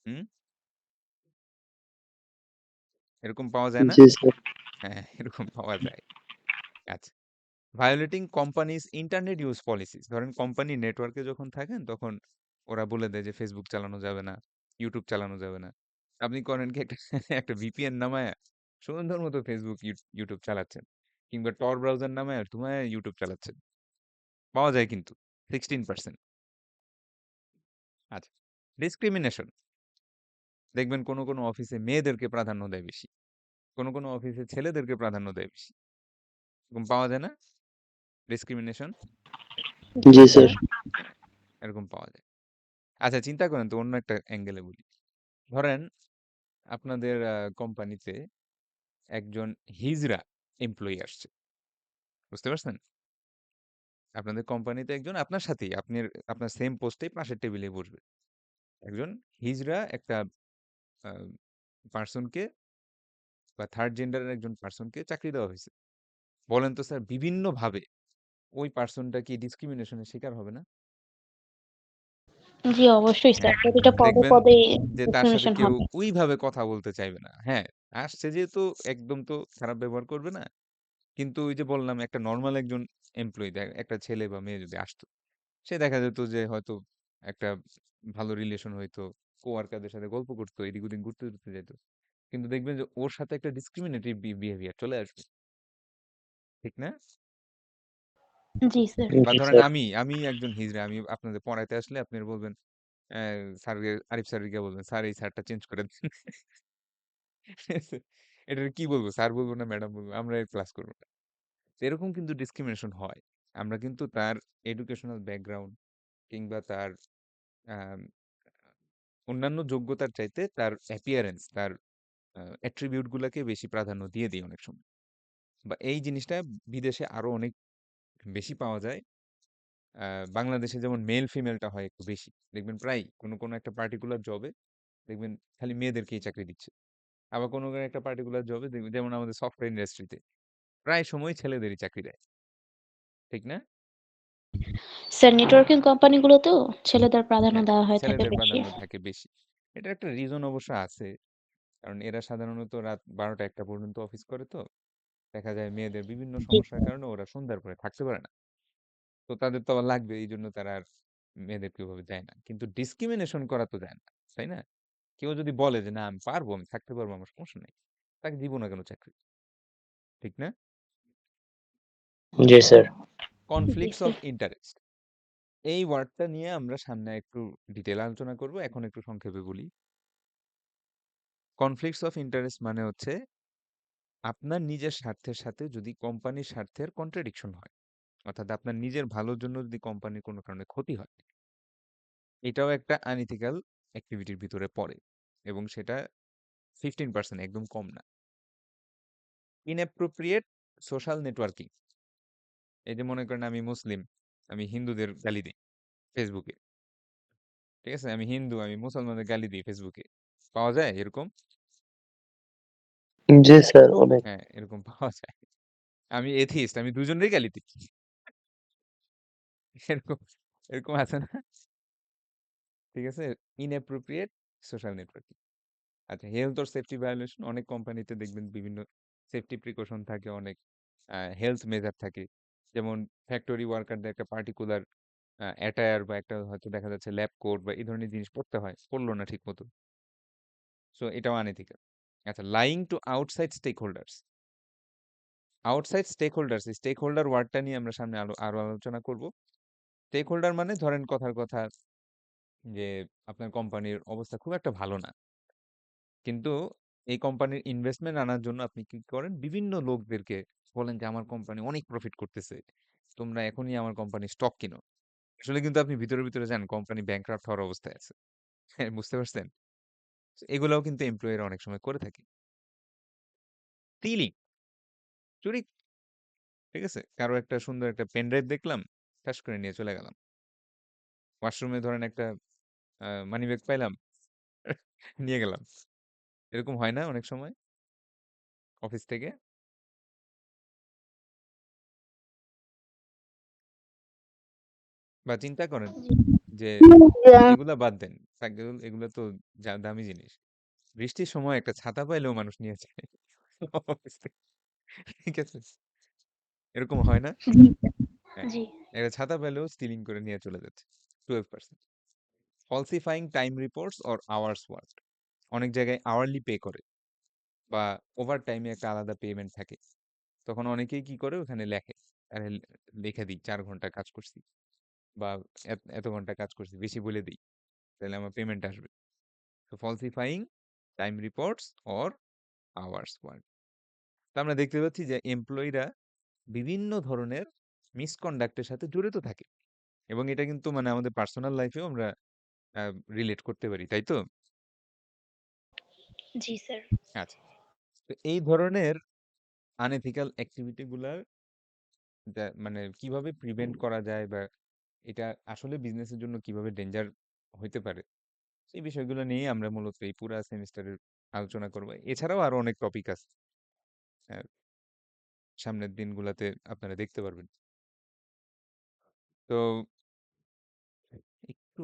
হুম? এরকম পাওয়া যায় না? জি স্যার। হ্যাঁ, এরকম পাওয়া যায়। আচ্ছা। Violating companies internet use policies. ধরেন কোম্পানি নেটওয়ার্কে যখন থাকেন তখন ওরা বলে দেয় যে Facebook চালানো যাবে না, YouTube চালানো যাবে না। আপনি করেন কি একটা একটা VPN নামায়া সুন্দর মতো Facebook, YouTube চালাচ্ছেন। কিংবা Tor ব্রাউজার নামায়া ধুমায়া YouTube চালাচ্ছেন। পাওয়া যায় কিন্তু 16%। আচ্ছা। ডিসক্রিমিনেশন। দেখবেন কোনো অফিসে মেয়েদেরকে প্রাধান্য দেয় বেশি। কোনো অফিসে ছেলেদেরকে প্রাধান্য দেয় বেশি। এরকম পাওয়া যায় না? ডিসক্রিমিনেশন? জি স্যার। হ্যাঁ, এরকম পাওয়া যায়। আচ্ছা, চিন্তা করেন তো অন্য একটা অ্যাঙ্গেলে বলি। ধরেন আপনাদের কোম্পানিতে একজন হিজড়া এমপ্লয়ি আসছে। বুঝতে পারছেন? আপনাদের কোম্পানিতে একজন আপনার সাথেই আপনার সেম পোস্টেই পাশের টেবিলে বসবে। একজন হিজড়া একটা আ পারসনকে বা থার্ড জেন্ডারের একজন পারসনকে চাকরি দেওয়া হইছে। বলেন তো স্যার বিভিন্নভাবে ওই পারসনটা কি ডিসক্রিমিনেশন এর শিকার হবে না? জি অবশ্যই হ্যাঁ, স্যার। প্রতিটা পদে, দেখবেন পদে যে তার সাথে ডিসক্রিমিনেশন কেউ হবে। ওইভাবে কথা বলতে চাইবে না। হ্যাঁ, আসছে যেহেতু একদম তো খারাপ ব্যবহার করবে না। কিন্তু ওই যে বললাম একটা নরমাল একজন এমপ্লয়ি একটা ছেলে বা মেয়ে যদি আসতো, সে দেখা যেত যে হয়তো একটা ভালো রিলেশন হইতো, কোয়ার্কারদের সাথে গল্প করতো, এদিক ওদিক ঘুরতে টুরতে যেত। কিন্তু দেখবেন যে ওর সাথে একটা ডিসক্রিমিনেটরি বিহেভিয়ার চলে আসবে। ঠিক না? জি স্যার। বা জি ধরেন স্যার। আমি একজন হিজড়া, আমি আপনাদের পড়াইতে আসলে আপনারা বলবেন স্যারকে আরিফ স্যারকে গিয়ে বলবেন, "স্যার এই স্যারটা চেঞ্জ করে দেন।" ঠিক আছে? এটার কি বলবো? স্যার বলবো না ম্যাডাম বলবো? আমরা এর ক্লাস করব না। তো এরকম কিন্তু ডিসক্রিমিনেশন হয়। আমরা কিন্তু তার এডুকেশনাল ব্যাকগ্রাউন্ড কিংবা তার আম অন্যান্য যোগ্যতার চাইতে তার অ্যাপিয়ারেন্স, তার অ্যাট্রিবিউট গুলাকে বেশি প্রাধান্য দিয়ে দেই অনেক সময়। বা এই জিনিসটা বিদেশে আরো অনেক বেশি পাওয়া যায়। আ বাংলাদেশে যেমন মেল ফিমেলটা হয় একটু বেশি। দেখবেন প্রায়ই কোনো একটা পার্টিকুলার জবে দেখবেন খালি মেয়েদেরকেই চাকরি দিচ্ছে। আবার কোনো একটা পার্টিকুলার জবে দেখবেন যেমন আমাদের সফটওয়্যার ইন্ডাস্ট্রিতে প্রায় সময় ছেলেদেরই চাকরি দেয়। ঠিক না? স্যার নেটওয়ার্কিং কোম্পানিগুলোতেও ছেলেদের প্রাধান্য হ্যাঁ, দেওয়া হয়ে থাকে ছেলেদের বেশি। প্রাধান্য থাকে বেশি। এটার একটা রিজন অবশ্য আছে। কারণ এরা সাধারণত রাত ১২টা-১টা পর্যন্ত অফিস করে তো। দেখা যায় মেয়েদের বিভিন্ন জি। সমস্যার কারণে ওরা সন্ধ্যার পরে থাকতে পারে না। তো তাদের তো আবার লাগবে। এইজন্য তারা আর মেয়েদেরকে ওভাবে দেয় না। কিন্তু ডিসক্রিমিনেশন করা তো যায় না, তাই না? কেউ যদি বলে যে, "না আমি পারবো, আমি থাকতে পারবো, আমার সমস্যা নেই।" তাকে দিব না কেন চাকরি? ঠিক না? জি স্যার। জি কনফ্লিক্টস অফ স্যার। ইন্টারেস্ট। এই ওয়ার্ডটা নিয়ে আমরা সামনে একটু ডিটেইল আলোচনা করব। এখন একটু সংক্ষেপে বলি। কনফ্লিক্টস অফ ইন্টারেস্ট মানে হচ্ছে আপনার নিজের স্বার্থের সাথে যদি কোম্পানির স্বার্থের কন্ট্রাডিকশন হয়, অর্থাৎ আপনার নিজের ভালোর জন্য যদি কোম্পানির কোনো কারণে ক্ষতি হয়, এটাও একটা আনইথিক্যাল অ্যাক্টিভিটির ভিতরে পড়ে এবং সেটা 15% একদম কম না। Inappropriate social networking. এই যে মনে করেন আমি মুসলিম, আমি হিন্দুদের গালি দিই ফেসবুকে। ঠিক আছে? আমি হিন্দু, আমি মুসলমানদের গালি দিই ফেসবুকে। পাওয়া যায় এরকম? জি স্যার, অনেক। হ্যাঁ, এরকম পাওয়া যায়। আমি এথিস্ট, আমি দুজনেরই গালি দিই। এরকম এরকম আছে না? ঠিক আছে? Inappropriate social networking. আচ্ছা, হেলথ অর সেফটি ভায়োলেশন। অনেক কোম্পানিতে দেখবেন বিভিন্ন সেফটি প্রিকশন থাকে, অনেক হেলথ মেজার থাকে। যেমন ফ্যাক্টরি ওয়ার্কারদের একটা পার্টিকুলার অ্যাটায়ার বা একটা হয়তো দেখা যাচ্ছে ল্যাব কোট বা এই ধরনের জিনিস পড়তে হয়, পড়লো না ঠিক মতো। সো এটাও আনএথিক্যাল। আচ্ছা, lying to outside stakeholders. Outside stakeholders, stakeholder ওয়ার্ডটা নিয়ে আমরা সামনে আরো আলোচনা করব। স্টেক হোল্ডার মানে ধরেন কথার কথা যে আপনার কোম্পানির অবস্থা খুব একটা ভালো না, কিন্তু এই কোম্পানির ইনভেস্টমেন্ট আনার জন্য আপনি কি করেন, বিভিন্ন লোকদেরকে বলেন যে আমার কোম্পানি অনেক প্রফিট করতেছে, তোমরা এখনই আমার কোম্পানির স্টক কিনো। আসলে কিন্তু আপনি ভিতরে ভিতরে জানেন কোম্পানি ব্যাংক্রাফ্ট হওয়ার অবস্থায় আছে। হ্যাঁ, বুঝতে পারছেন? তো এগুলাও কিন্তু এমপ্লয়িরা অনেক সময় করে থাকে। স্টিলিং, চুরি। ঠিক আছে, কারো একটা সুন্দর একটা পেন ড্রাইভ দেখলাম, ঠাস করে নিয়ে চলে গেলাম। ওয়াশরুমে ধরেন একটা মানি ব্যাগ পাইলাম, নিয়ে গেলাম। এরকম হয় না অনেক সময় অফিস থেকে? বা চিন্তা করেন যে এগুলা বাদ দেন, এগুলা তো দামি জিনিস। বৃষ্টির সময় একটা ছাতা পাইলেও মানুষ নিয়ে যায় অফিস থেকে। ঠিক আছে, এরকম হয় না? জি স্যার। হ্যাঁ, জি। একটা ছাতা পেলেও স্টিলিং করে নিয়ে চলে যাচ্ছে। 12%। Falsifying time reports or hours work. অনেক জায়গায় আওয়ারলি পে করে বা ওভার টাইমে একটা আলাদা পেমেন্ট থাকে। তখন অনেকেই কি করে ওখানে লেখে, আরে লিখে দিই 4 ঘন্টা কাজ করছি বা এত ঘন্টা কাজ করছি, বেশি বলে দিই, তাহলে আমার পেমেন্ট আসবে। তো falsifying time reports or hours work. তো আমরা দেখতে পাচ্ছি যে এমপ্লয়িরা বিভিন্ন ধরনের মিসকন্ডাক্টের সাথে জড়িত থাকে এবং এটা কিন্তু মানে আমাদের পার্সোনাল লাইফেও আমরা রিলেট করতে পারি, তাই তো? জি স্যার। আচ্ছা, তো এই ধরনের আনএথিক্যাল অ্যাক্টিভিটি গুলার মানে কিভাবে প্রিভেন্ট করা যায় বা এটা আসলে বিজনেসের জন্য কিভাবে ডেঞ্জার হইতে পারে, এই বিষয়গুলো নিয়ে আমরা মূলত এই পুরা সেমিস্টারের আলোচনা করব। এছাড়াও আরো অনেক টপিক আছে, আহ, সামনের দিনগুলোতে আপনারা দেখতে পারবেন। তো একটু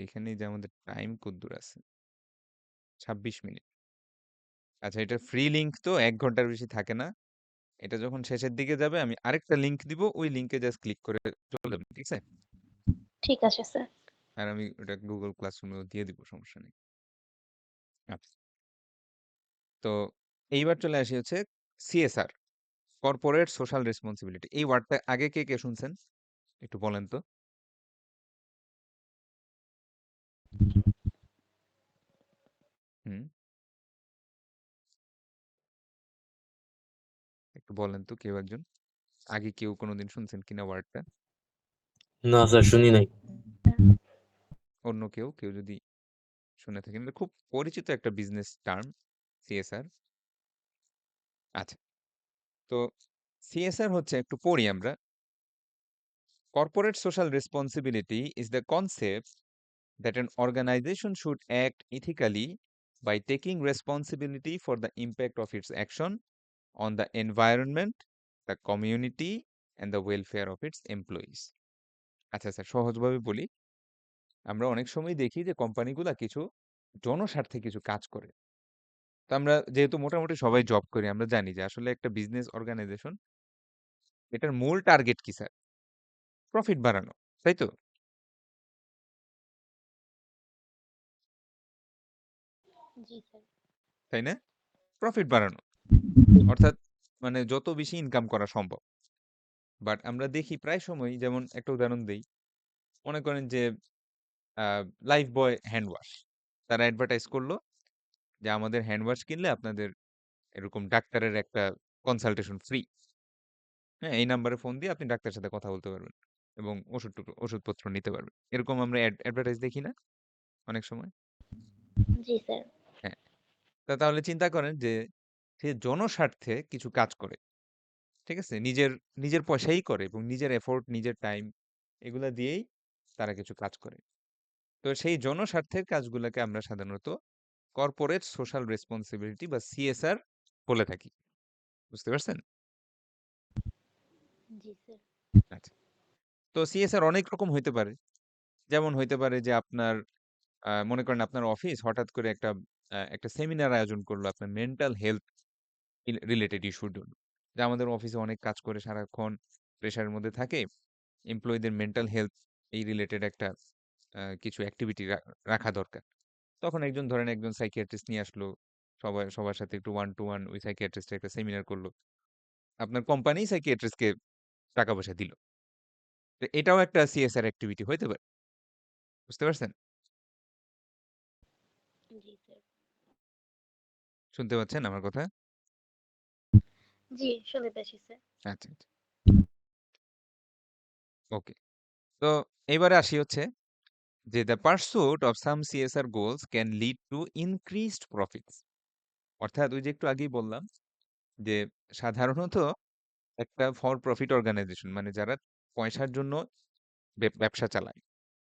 এখানে যে আমাদের টাইম কতদূর আছে, 26 মিনিট। আচ্ছা, এটা ফ্রি লিংক তো 1 ঘন্টার বেশি থাকে না। এটা যখন শেষের দিকে যাবে আমি আরেকটা লিংক দিব, ওই লিংকে জাস্ট ক্লিক করে চলে যাবেন, ঠিক আছে? ঠিক আছে স্যার। আর আমি ওটা গুগল ক্লাসরুমেও দিয়ে দিব, সমস্যা নেই। আচ্ছা, তো এইবার চলে আসি হচ্ছে সিএসআর, কর্পোরেট সোশ্যাল রেসপন্সিবিলিটি। এই ওয়ার্ডটা আগে কে কে শুনছেন একটু বলেন তো? হুম, একটু বলেন তো কেউ একজন, আগে কেউ কোনোদিন শুনছেন কিনা ওয়ার্ডটা? না স্যার, শুনি নাই। অন্য কেউ কেউ যদি শুনে থাকেন, এটা খুব পরিচিত একটা বিজনেস টার্ম, সিএসআর। আচ্ছা, তো সিএসআর হচ্ছে, একটু পড়ি আমরা। Corporate social responsibility is the concept that an organization should act ethically by taking responsibility for the impact of its action on the environment, the community, and the welfare of its employees. আচ্ছা sir, সহজভাবে বলি, আমরা অনেক সময় দেখি যে কোম্পানিগুলা কিছু জনস্বার্থে কিছু কাজ করে। তো আমরা যেহেতু মোটামুটি সবাই জব করি, আমরা জানি যে আসলে একটা বিজনেস অর্গানাইজেশন, এটার মূল টার্গেট কি স্যার? প্রফিট বাড়ানো, তাই তো? জি স্যার। তাই না? প্রফিট বাড়ানো। অর্থাৎ মানে যত বেশি ইনকাম করা সম্ভব। বাট আমরা দেখি প্রায় সময়ই যেমন একটা উদাহরণ দেই। মনে করেন যে আ লাইফবয় হ্যান্ড ওয়াশ। তারা অ্যাডভার্টাইজ করল যে আমাদের হ্যান্ড ওয়াশ কিনলে আপনাদের এরকম ডাক্তারের একটা কনসালটেশন ফ্রি। হ্যাঁ? এই নাম্বারে ফোন দিয়ে আপনি ডাক্তারের সাথে কথা বলতে পারবেন এবং ওষুধপত্র নিতে পারবেন। এরকম আমরা অ্যাডভার্টাইজ দেখি না অনেক সময়? জি স্যার। হ্যাঁ। তাহলে চিন্তা করেন যে সে জনস্বার্থে কিছু কাজ করে। ঠিক আছে? নিজের পয়সাই করে এবং নিজের এফোর্ট, নিজের টাইম এগুলা দিয়েই তারা কিছু কাজ করে। তো সেই জনস্বার্থের কাজগুলাকে আমরা সাধারণত কর্পোরেট সোশ্যাল রেসপন্সিবিলিটি বা সিএসআর বলে থাকি। বুঝতে পারছেন? জি স্যার। আচ্ছা। তো সিএসআর অনেক রকম হইতে পারে। যেমন হইতে পারে যে আপনার মনে করেন আপনার অফিস হঠাৎ করে একটা সেমিনার আয়োজন করলো আপনার মেন্টাল হেলথ রিলেটেড ইস্যুর জন্য। যে আমাদের অফিসে অনেক কাজ করে সারাক্ষণ প্রেশারের মধ্যে থাকে। এমপ্লয়িদের মেন্টাল হেলথ এই রিলেটেড একটা কিছু অ্যাক্টিভিটি রাখা দরকার। তখন একজন সাইকিয়াট্রিস্ট নিয়ে আসলো। সবার সাথে একটু ওয়ান টু ওয়ান ওই সাইকিয়াট্রিস্টের একটা সেমিনার করলো। আপনার কোম্পানি সাইকিয়াট্রিস্টকে টাকা পয়সা দিল। তো এটাও একটা সিএসআর অ্যাক্টিভিটি হইতে পারে। বুঝতে পারছেন? জি স্যার। শুনতে পাচ্ছেন আমার কথা? জি, শুনতে পাচ্ছি স্যার। আচ্ছা, আচ্ছা। ওকে। তো এইবারে আসি হচ্ছে যে the pursuit of some CSR goals can lead to increased profits. অর্থাৎ ওই যে একটু আগেই বললাম যে সাধারণত একটা ফর প্রফিট অর্গানাইজেশন মানে যারা পয়সার জন্য ব্যবসা চালায়।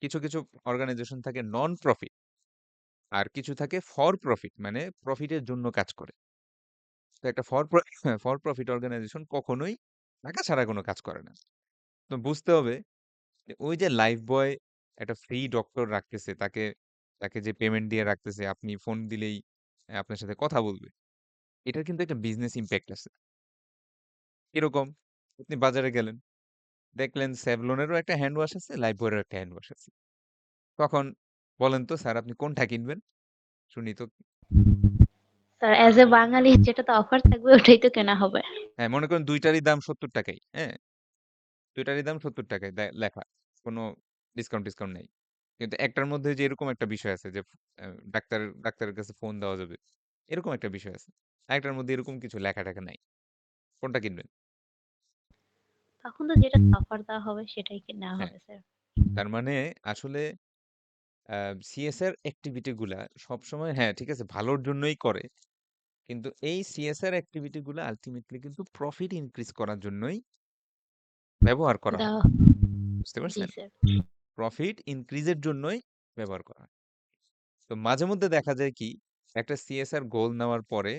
কিছু অর্গানাইজেশন থাকে নন প্রফিট আর কিছু থাকে ফর প্রফিট মানে প্রফিটের জন্য কাজ করে। তো একটা ফর প্রফিট অর্গানাইজেশন কখনোই টাকা ছাড়া কোনো কাজ করে না। তো বুঝতে হবে যে ওই যে লাইফ বয় একটা ফ্রি ডক্টর রাখতেছে তাকে যে পেমেন্ট দিয়ে রাখতেছে আপনি ফোন দিলেই আপনার সাথে কথা বলবে। এটার কিন্তু একটা বিজনেস ইমপ্যাক্ট আছে। কিরকম? আপনি বাজারে গেলেন, দেখলেন সেভলনেরও একটা হ্যান্ড ওয়াশ আছে, লাইফ বয়েরও একটা হ্যান্ড ওয়াশ আছে। তখন বলেন তো স্যার আপনি কোনটা কিনবেন? শুনি তো। স্যার অ্যাজ এ বাঙালি যেটাতে অফার থাকবে ওটাই তো কেনা হবে। হ্যাঁ, মনে করেন ২ টারই দাম ৳৭০ হ্যাঁ? ২ টারই দাম ৳৭০ লেখা। কোনো ডিসকাউন্ট নাই। কিন্তু একটার মধ্যে যে এরকম একটা বিষয় আছে যে আ ডাক্তারের কাছে ফোন দেওয়া যাবে। এরকম একটা বিষয় আছে। আরেকটার মধ্যে এরকম কিছু লেখা-টেখা নাই। কোনটা কিনবেন? তখন তো যেটা অফার দেওয়া হবে সেটাই নেওয়া হ্যাঁ, হবে স্যার। তার মানে আসলে আ সিএসআর অ্যাক্টিভিটি গুলা সবসময় হ্যাঁ, ঠিক আছে ভালোর জন্যই করে। কিন্তু এই সিএসআর অ্যাক্টিভিটি গুলা আল্টিমেটলি কিন্তু প্রফিট ইনক্রিজ করার জন্যই ব্যবহার করা হয়। দেওয়া বুঝতে জি পারছেন? স্যার। প্রফিট ইনক্রিজ এর জন্যই ব্যবহার করা হয়। তো মাঝে মধ্যে দেখা যায় কি একটা সিএসআর গোল নেওয়ার পরে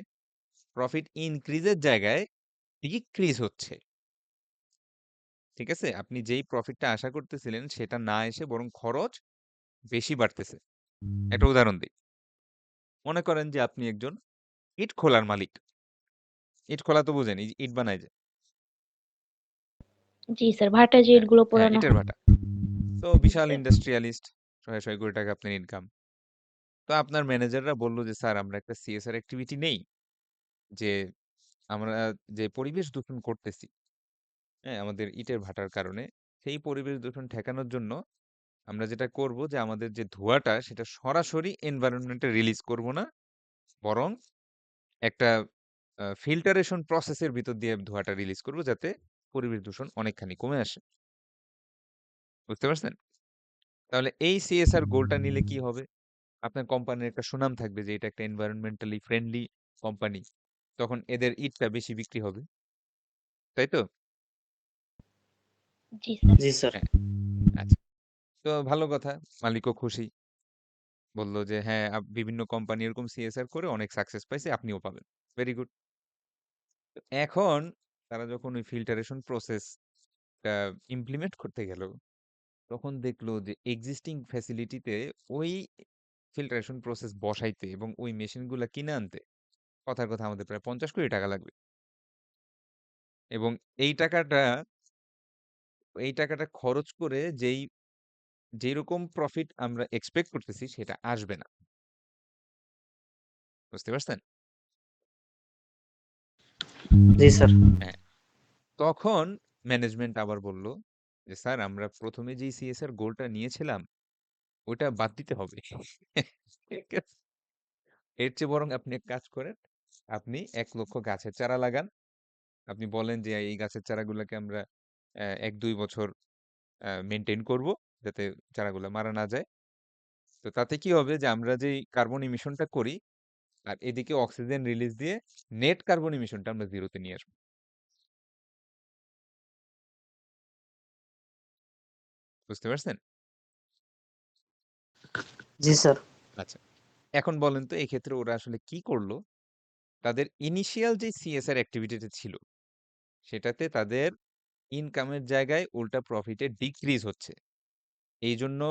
প্রফিট ইনক্রিজ এর জায়গায় ডিক্রিজ হচ্ছে। ঠিক আছে? আপনি যেই প্রফিটটা আশা করতেছিলেন সেটা না এসে বরং খরচ বেশি বাড়তেছে। একটা উদাহরণ দেই। মনে করেন যে আপনি একজন ইট খোলার মালিক। ইট খোলা তো বুঝেন, ইট বানায় যে। জি স্যার, ভাটায় যে হ্যাঁ, ইটগুলো হ্যাঁ, পোড়ানো ইটের হয়। ভাটা। তো জি বিশাল স্যার। ইন্ডাস্ট্রিয়ালিস্ট শয়ে কোটি টাকা আপনার ইনকাম। তো আপনার ম্যানেজাররা বলল যে স্যার আমরা একটা সিএসআর অ্যাক্টিভিটি নেই যে আমরা যে পরিবেশ দূষণ করতেছি, হ্যাঁ, আমাদের ইটের ভাটার কারণে সেই পরিবেশ দূষণ ঠেকানোর জন্য আমরা যেটা করব যে আমাদের যে ধোঁয়াটা সেটা সরাসরি এনভায়রনমেন্টে রিলিজ করব না, বরং একটা ফিল্টারেশন প্রসেসের ভিতর দিয়ে ধোঁয়াটা রিলিজ করব যাতে পরিবেশ দূষণ অনেকখানি কমে আসে। বুঝতে পারছেন? তাহলে এই সিএসআর গোলটা নিলে কি হবে? আপনার কোম্পানির একটা সুনাম থাকবে যে এটা একটা এনভায়রনমেন্টালি ফ্রেন্ডলি কোম্পানি। তখন এদের ইটটা বেশি বিক্রি হবে। তাই তো? জি স্যার। জি স্যার। হ্যাঁ, আচ্ছা। তো ভালো কথা। মালিকও খুশি। বলল যে হ্যাঁ, বিভিন্ন কোম্পানি এরকম সিএসআর করে অনেক সাকসেস পাইছে, আপনিও পাবেন। Very good. এখন তারা যখন ওই ফিল্টারেশন প্রসেসটা ইমপ্লিমেন্ট করতে গেল, তখন দেখলো যে এক্সিস্টিং ফ্যাসিলিটিতে ওই ফিল্টারেশন প্রসেস বসাইতে এবং ওই মেশিনগুলা কিনে আনতে কথার কথা আমাদের প্রায় ৳৫০ কোটি লাগবে। এবং এই টাকাটা এই টাকাটা খরচ করে যেরকম প্রফিট আমরা এক্সপেক্ট করতেছি সেটা আসবে না। বুঝতে পারছেন? জি স্যার। হ্যাঁ। তখন ম্যানেজমেন্ট আবার বলল যে, "স্যার আমরা ১ম এ যেই সিএসআর গোলটা নিয়েছিলাম, ওইটা বাদ দিতে হবে।" ঠিক আছে? এর চেয়ে বরং আপনি এক কাজ করেন, আপনি ১,০০,০০০ গাছের চারা লাগান। আপনি বলেন যে, "এই গাছের চারাগুলাকে আমরা ১-২ বছর মেইনটেইন করব, যাতে চারাগুলা মারা না যায়।" তো তাতে কি হবে যে আমরা যেই কার্বন ইমিশনটা করি, আর এদিকে অক্সিজেন রিলিজ দিয়ে নেট কার্বন ইমিশনটা আমরা 0 তে নিয়ে আসবো। বুঝতে পারছেন? জি স্যার। আচ্ছা। এখন বলেন তো এক্ষেত্রে ওরা আসলে কি করলো? তাদের ইনিশিয়াল যে সিএসআর অ্যাক্টিভিটিটা ছিল, সেটাতে তাদের ইনকামের জায়গায় উল্টা প্রফিটে ডিক্রিজ হচ্ছে। এইজন্য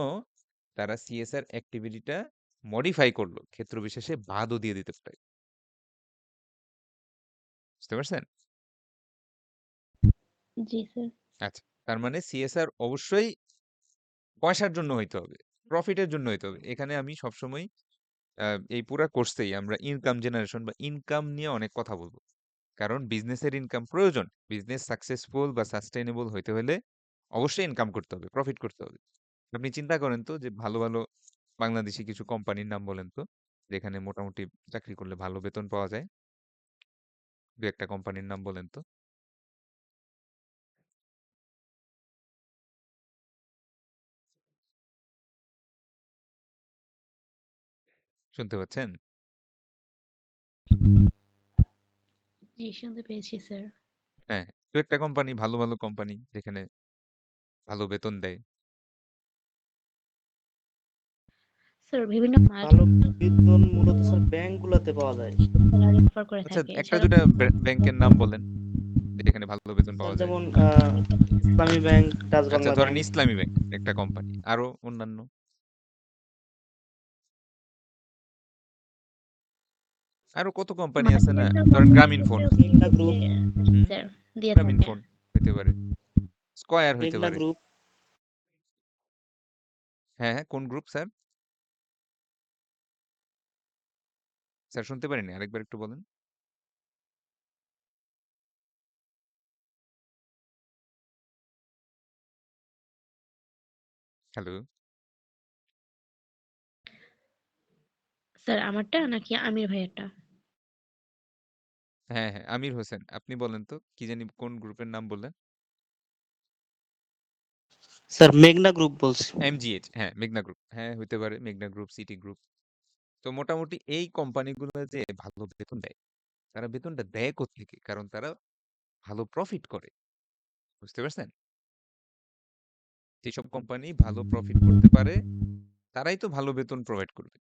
তারা সিএসআর অ্যাক্টিভিটিটা মডিফাই করলো। ক্ষেত্র বিশেষে বাদও দিয়ে দিতে পারে। বুঝতে পারছেন? জি স্যার। আচ্ছা। তার মানে সিএসআর অবশ্যই পয়সার জন্য হইতে হবে। প্রফিটের জন্য হইতে হবে। এখানে আমি সবসময় আ এই পুরা কোর্সেই আমরা ইনকাম জেনারেশন বা ইনকাম নিয়ে অনেক কথা বলব। কারণ বিজনেসের ইনকাম প্রয়োজন। বিজনেস সাকসেসফুল বা সাস্টেইনেবল হইতে হলে অবশ্যই ইনকাম করতে হবে, প্রফিট করতে হবে। আপনি চিন্তা করেন তো যে ভালো, ভালো বাংলাদেশী কিছু কোম্পানির নাম বলেন তো, যেখানে মোটামুটি চাকরি করলে ভালো বেতন পাওয়া যায়। ২-১ টা কোম্পানির নাম বলেন তো। শুনতে পাচ্ছেন? জি, শুনতে পেয়েছি স্যার। হ্যাঁ, ২-১ টা কোম্পানি ভালো, ভালো কোম্পানি যেখানে ভালো বেতন দেয়। স্যার বিভিন্ন ভালো মাল্টিন্যাশনাল বেতন মূলত স্যার ব্যাংকগুলোতে পাওয়া যায়। স্যালারি অফার করে আচ্ছা থাকে। ১ টা এছাড়াও ২ টা ব্যাংকের নাম বলেন, যেখানে ভালো বেতন স্যার পাওয়া যায়। যেমন ইসলামী ব্যাংক, ডাচ আচ্ছা বাংলা ধরেন ব্যাংক। ইসলামী ব্যাংক একটা কোম্পানি। আরো অন্যান্য? আরো কত কোম্পানি আছে না? মাল্টিন্যাশনাল ধরেন গ্রামীণ কোম্পানিতে ফোন। মেঘনা গ্রুপ, জি হুম? স্যার দিয়ে গ্রামীণ থাকে। ফোন হইতে পারে। স্কয়ার হইতে মেঘনা পারে। গ্রুপ। হ্যাঁ, হ্যাঁ, কোন গ্রুপ স্যার? স্যার শুনতে পারিনি। আরেকবার একটু বলেন। হ্যালো? স্যার আমারটা নাকি আমির ভাইয়েরটা? হ্যাঁ, হ্যাঁ, আমির হোসেন। আপনি বলেন তো কি জানি কোন গ্রুপের নাম বললেন? স্যার মেঘনা গ্রুপ বলছি। এমজিএইচ হ্যাঁ, মেঘনা গ্রুপ। হ্যাঁ, হইতে পারে মেঘনা গ্রুপ, সিটি গ্রুপ। তো মোটামুটি এই কোম্পানিগুলো যে ভালো বেতন দেয়, তারা বেতনটা দেয় কোত্থেকে? কারণ তারা ভালো প্রফিট করে। বুঝতে পারছেন? যেসব কোম্পানি ভালো প্রফিট করতে পারে, তারাই তো ভালো বেতন প্রোভাইড করবে।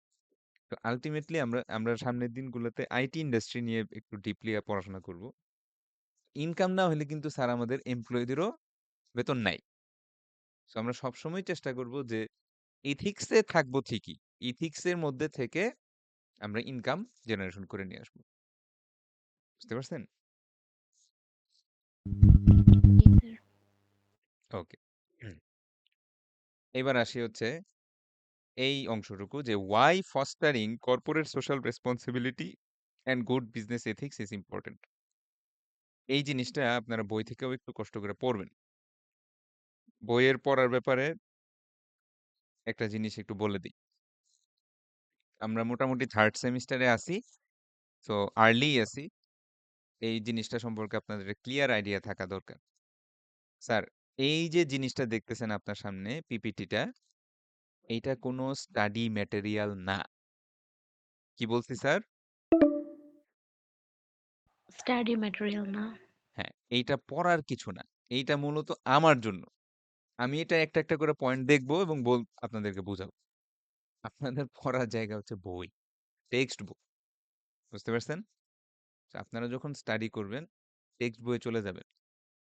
তো আল্টিমেটলি আমরা আমরা সামনের দিনগুলোতে আইটি ইন্ডাস্ট্রি নিয়ে একটু ডিপলি পড়াশোনা করব। ইনকাম না হলে কিন্তু স্যার আমাদের এমপ্লয়িদেরও বেতন নাই। সো আমরা সবসময় চেষ্টা করব যে এথিক্স এ থাকবো ঠিকই। এথিক্স এর মধ্যে থেকে আমরা ইনকাম জেনারেশন করে নিয়ে আসবো। বুঝতে পারছেন? জি স্যার। ওকে। এবার আসি হচ্ছে এই অংশটুকু যে why fostering corporate social responsibility and good business ethics is important. এই জিনিসটা আপনারা বই থেকেও একটু কষ্ট করে পড়বেন। বইয়ের পড়ার ব্যাপারে একটা জিনিস একটু বলে দিই। আমরা মোটামুটি 3rd সেমিস্টারে আছি। সো আর্লি আছি। এই জিনিসটা সম্পর্কে আপনাদের ক্লিয়ার আইডিয়া থাকা দরকার। স্যার, এই যে জিনিসটা দেখতেছেন আপনার সামনে পিপিটিটা, এইটা কোনো স্টাডি ম্যাটেরিয়াল না। কি বলছি স্যার? স্টাডি ম্যাটেরিয়াল না। হ্যাঁ, এইটা পড়ার কিছু না। এইটা মূলত আমার জন্য। আমি এটা একটা, একটা করে পয়েন্ট দেখব এবং আপনাদেরকে বুঝাবো। আপনাদের পড়ার জায়গা হচ্ছে বই, টেক্সট বুক। বুঝতে পারছেন? তো আপনারা যখন স্টাডি করবেন, টেক্সট বইয়ে চলে যাবেন।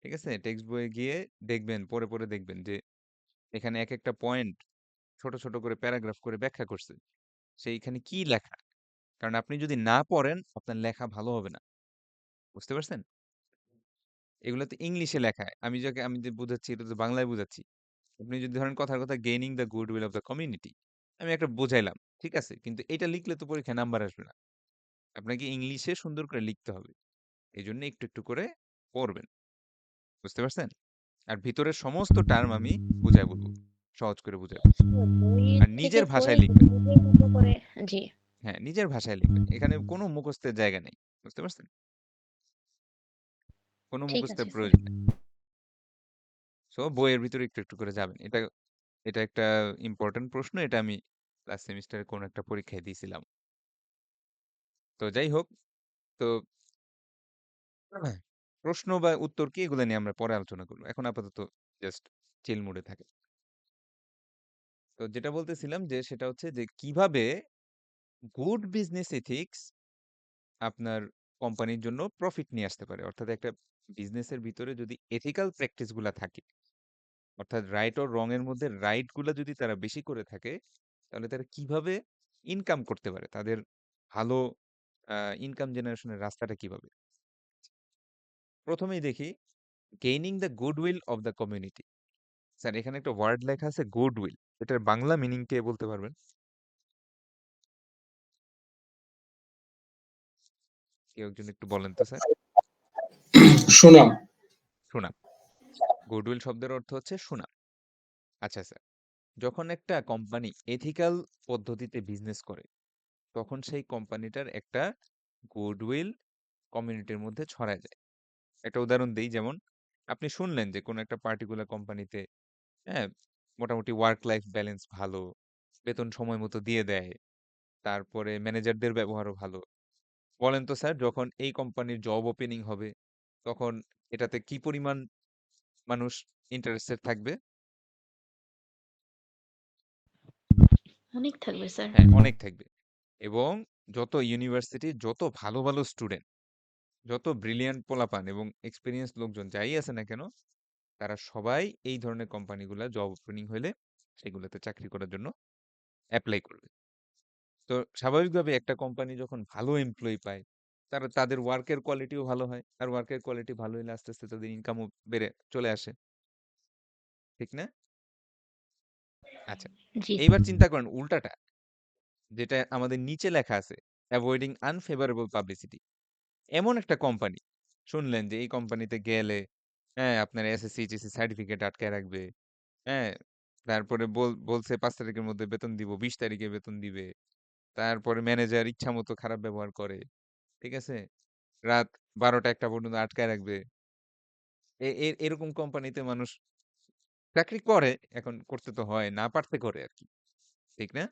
ঠিক আছে? টেক্সট বইয়ে গিয়ে দেখবেন, পড়ে, পড়ে দেখবেন যে এখানে একেকটা পয়েন্ট ছোট, ছোট করে প্যারাগ্রাফ করে ব্যাখ্যা করছে। সেইখানে কি লেখা? কারণ আপনি যদি না পড়েন, আপনার লেখা ভালো হবে না। বুঝতে পারছেন? এগুলো তো ইংলিশে লেখা। আমি যে বুঝাচ্ছি এটা তো বাংলায় বুঝাচ্ছি। আপনি যদি ধরেন কথার কথা gaining the goodwill of the community. আমি একটা বুঝাইলাম। ঠিক আছে? কিন্তু এটা লিখলে তো পরীক্ষায় নাম্বার আসবে না। আপনাকে ইংলিশে সুন্দর করে লিখতে হবে। এজন্য একটু, একটু করে পড়বেন। বুঝতে পারছেন? আর ভিতরের সমস্ত টার্ম আমি বুঝায় বলব। সহজ করে বুঝায় বলব। বইয়ের আর থেকে নিজের পড়ে ভাষায় লিখবেন। নিজের মতো করে জি, হ্যাঁ, নিজের ভাষায় লিখবেন। এখানে কোনো মুখস্থের জায়গা নেই। বুঝতে পারছেন? কোনো ঠিক মুখস্থের আছে স্যার। প্রয়োজন নেই। সো বইয়ের ভিতরে একটু, একটু করে যাবেন। এটা এটা একটা ইম্পোর্টেন্ট প্রশ্ন। এটা আমি লাস্ট সেমিস্টারে কোনো একটা পরীক্ষায় দিয়েছিলাম। তো যাই হোক, তো হ্যাঁ, প্রশ্ন বা উত্তর কি এগুলো নিয়ে আমরা পরে আলোচনা করব। এখন আপাতত জাস্ট চিল মুডে থাকে। তো যেটা বলতেছিলাম যে সেটা হচ্ছে যে কিভাবে গুড বিজনেস এথিক্স আপনার কোম্পানির জন্য প্রফিট নিয়ে আসতে পারে। অর্থাৎ একটা বিজনেসের ভিতরে যদি এথিক্যাল প্র্যাকটিস গুলা থাকে, অর্থাৎ রাইট অর রং এর মধ্যে রাইট গুলা যদি তারা বেশি করে থাকে, তাহলে তারা কিভাবে ইনকাম করতে পারে, তাদের ভালো ইনকাম জেনারেশনের রাস্তাটা কিভাবে। প্রথমেই দেখি gaining the goodwill of the community. Sir এখানে একটা ওয়ার্ড লেখা আছে গুডউইল, এটার বাংলা মিনিং কে বলতে পারবেন? কেউ একজন একটু বলেন তো স্যার। সুনাম। সুনাম। গুডউইল শব্দের অর্থ হচ্ছে সুনাম। আচ্ছা স্যার, যখন একটা কোম্পানি এথিক্যাল পদ্ধতিতে বিজনেস করে, তখন সেই কোম্পানিটার একটা গুডউইল কমিউনিটির মধ্যে ছড়ায় যায়। একটা উদাহরণ দেই, যেমন আপনি শুনলেন যে কোনো একটা পার্টিকুলার কোম্পানিতে হ্যাঁ মোটামুটি ওয়ার্ক লাইফ ব্যালেন্স ভালো, বেতন সময় মতো দিয়ে দেয়, তারপরে ম্যানেজারদের ব্যবহারও ভালো। বলেন তো স্যার, যখন এই কোম্পানির জব ওপেনিং হবে, তখন এটাতে কি পরিমাণ মানুষ ইন্টারেস্টেড থাকবে? অনেক থাকবে স্যার। হ্যাঁ, অনেক থাকবে। এবং যত ইউনিভার্সিটির যত ভালো ভালো স্টুডেন্ট, যত ব্রিলিয়ান্ট পোলাপান এবং এক্সপিরিয়েন্স লোকজন যাই আছে না কেন, তারা সবাই এই ধরনের কোম্পানিগুলা জব ওপেনিং হলে সেগুলোতে চাকরি করার জন্য অ্যাপ্লাই করবে। তো স্বাভাবিকভাবে একটা কোম্পানি যখন ভালো এমপ্লয়ি পায়, তারা তাদের ওয়ার্কের কোয়ালিটিও ভালো হয়, আর ওয়ার্কের কোয়ালিটি ভালো হলে আস্তে আস্তে তাদের ইনকামও বেড়ে চলে আসে, ঠিক না? আচ্ছা, জি এইবার চিন্তা করেন উল্টাটা, যেটা আমাদের নিচে লেখা আছে, অ্যাভয়েডিং আনফেভারেবল পাবলিসিটি। এমন একটা কোম্পানি শুনলেন যে এই কোম্পানিতে গেলে হ্যাঁ আপনার এসএসসি এইচএসসি সার্টিফিকেট আটকায় রাখবে, হ্যাঁ তারপরে বলছে 5 তারিখের মধ্যে বেতন দিব, 20 তারিখে বেতন দিবে, তারপরে ম্যানেজার ইচ্ছা মতো খারাপ ব্যবহার করে, ঠিক আছে, রাত 12টা 1টা পর্যন্ত আটকায় রাখবে। এরকম কোম্পানিতে মানুষ চাকরি করে, এখন করতে তো হয়, না পারতে করে আর কি, ঠিক না?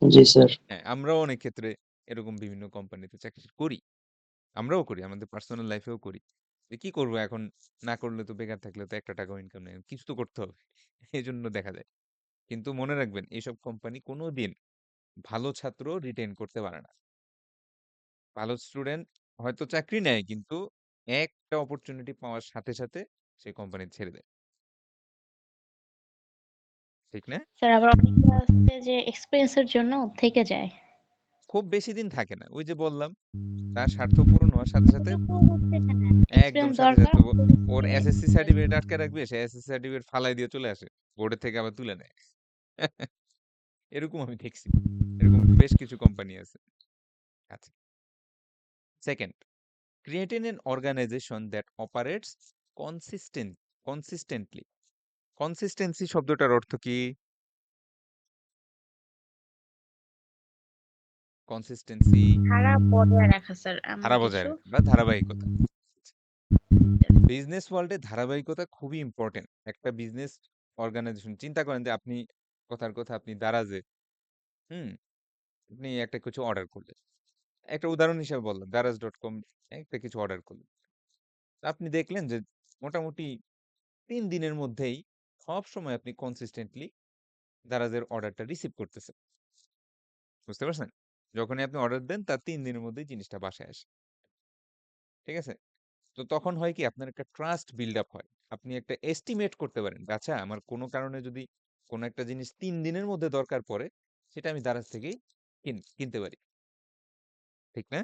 জি স্যার। হ্যাঁ, আমরাও অনেক ক্ষেত্রে এরকম বিভিন্ন কোম্পানিতে চাকরি করি, আমরাও করি, আমাদের পার্সোনাল লাইফেও করি। যে কি করবো এখন, না করলে তো, বেকার থাকলে তো একটা টাকাও ইনকাম নেই, কিছু তো করতে হবে, এই জন্য দেখা যায়। কিন্তু মনে রাখবেন এইসব কোম্পানি কোনোদিন ভালো ছাত্র রিটেন করতে পারে না। ভালো স্টুডেন্ট হয়তো চাকরি নেয়, কিন্তু একটা অপরচুনিটি পাওয়ার সাথে সাথে সেই কোম্পানি ছেড়ে দেয়, ঠিক না? স্যার, আবার অনেকে আছে যে এক্সপেরিয়েন্স এর জন্য থেকে যায়। খুব বেশি দিন থাকে না, ওই যে বললাম, তার স্বার্থ পূরণ হওয়ার সাথে সাথে, যতটুকু হচ্ছে হ্যাঁ, একদম এক্সপেরিয়েন্স সাথে দরকার সাথে ওর হচ্ছে এসএসসি সার্টিফিকেট আটকে রাখবে, সে এসএসসি সার্টিফিকেট ফালাই দিয়ে চলে আসে, বোর্ডের থেকে আবার তুলে নেয়। এরকম আমি দেখছি, এরকম বেশ কিছু কোম্পানি আছে। আচ্ছা, second, creating an organization that operates consistent consistently. Consistency শব্দটার অর্থ কি? কনসিস্টেন্সি ধারা বজায় রাখা স্যার, এমন ধারা বজায় কিছু। রাখা বা ধারাবাহিকতা। বিজনেস ওয়ার্ল্ডে ধারাবাহিকতা খুবই ইম্পর্টেন্ট। একটা বিজনেস অর্গানাইজেশন, চিন্তা করেন যে আপনি, কথার কথা, আপনি দারাজে হুম আপনি একটা কিছু অর্ডার করলেন, একটা উদাহরণ হিসেবে বললাম, daraz.com একটা কিছু অর্ডার করলেন। তা আপনি দেখলেন যে মোটামুটি 3 দিনের মধ্যেই সব সময় আপনি কনসিস্টেন্টলি দারাজের অর্ডারটা রিসিভ করতেছেন। বুঝতে পারছেন? যখনই আপনি অর্ডার দেন তার 3 দিনের মধ্যেই জিনিসটা বাসায় আসে, ঠিক আছে? তো তখন হয় কি, আপনার একটা ট্রাস্ট বিল্ড আপ হয়, আপনি একটা এস্টিমেট করতে পারেন যে, আচ্ছা আমার কোনো কারণে যদি কোনো একটা জিনিস 3 দিনের মধ্যে দরকার পড়ে, সেটা আমি দারাজ থেকেই কিনতে পারি, ঠিক না?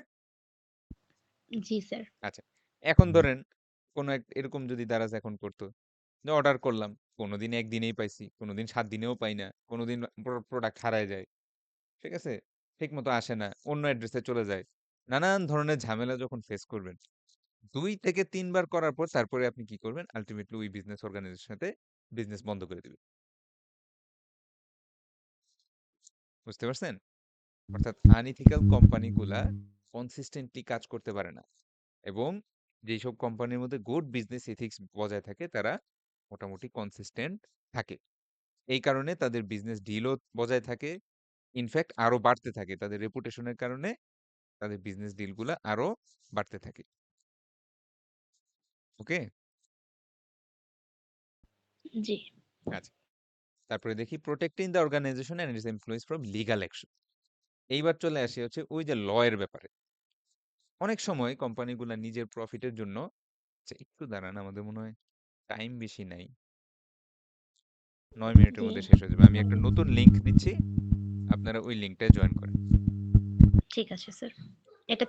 জি স্যার। আচ্ছা, এখন ধরেন কোনো এরকম যদি দারাজ এখন করতো যে অর্ডার করলাম, কোনোদিন একদিনেই পাইছি, কোনোদিন 7 দিনেও পাই না, কোনোদিন প্রোডাক্ট হারায় যায়, ঠিক আছে? ঠিক মতো আসে না, অন্য অ্যাড্রেসে চলে যায়। নানান ধরনের ঝামেলা যখন ফেস করবেন, ২ থেকে ৩ বার করার পর তারপরে আপনি কি করবেন? আল্টিমেটলি ওই বিজনেস অর্গানাইজেশনের সাথে বিজনেস বন্ধ করে দিবেন। বুঝতে পারছেন? অর্থাৎ আনইথিক্যাল কোম্পানিগুলা কনসিস্টেন্টলি কাজ করতে পারে না। এবং যেসব কোম্পানির মধ্যে গুড বিজনেস এথিক্স বজায় থাকে তারা মোটামুটি কনসিস্টেন্ট থাকে। এই কারণে তাদের বিজনেস ডিলও বজায় থাকে। ইনফ্যাক্ট আরো বাড়তে থাকে। তাদের রেপুটেশনের কারণে তাদের বিজনেস ডিলগুলা আরো বাড়তে থাকে। ওকে? জি। আচ্ছা। তারপরে দেখি protecting the organisation and its employees from legal action. এইবার চলে আসি হচ্ছে ওই যে ল এর ব্যাপারে। অনেক সময় কোম্পানিগুলা নিজের প্রফিটের জন্য আচ্ছা একটু দাঁড়ান, আমাদের মনে হয় টাইম বেশি নাই। ৯ মিনিটের জি। মধ্যে শেষ হয়ে যাবে। আমি একটা নতুন লিংক দিচ্ছি। আপনারা ওই লিংকটায় জয়েন করেন। ঠিক আছে স্যার। এটা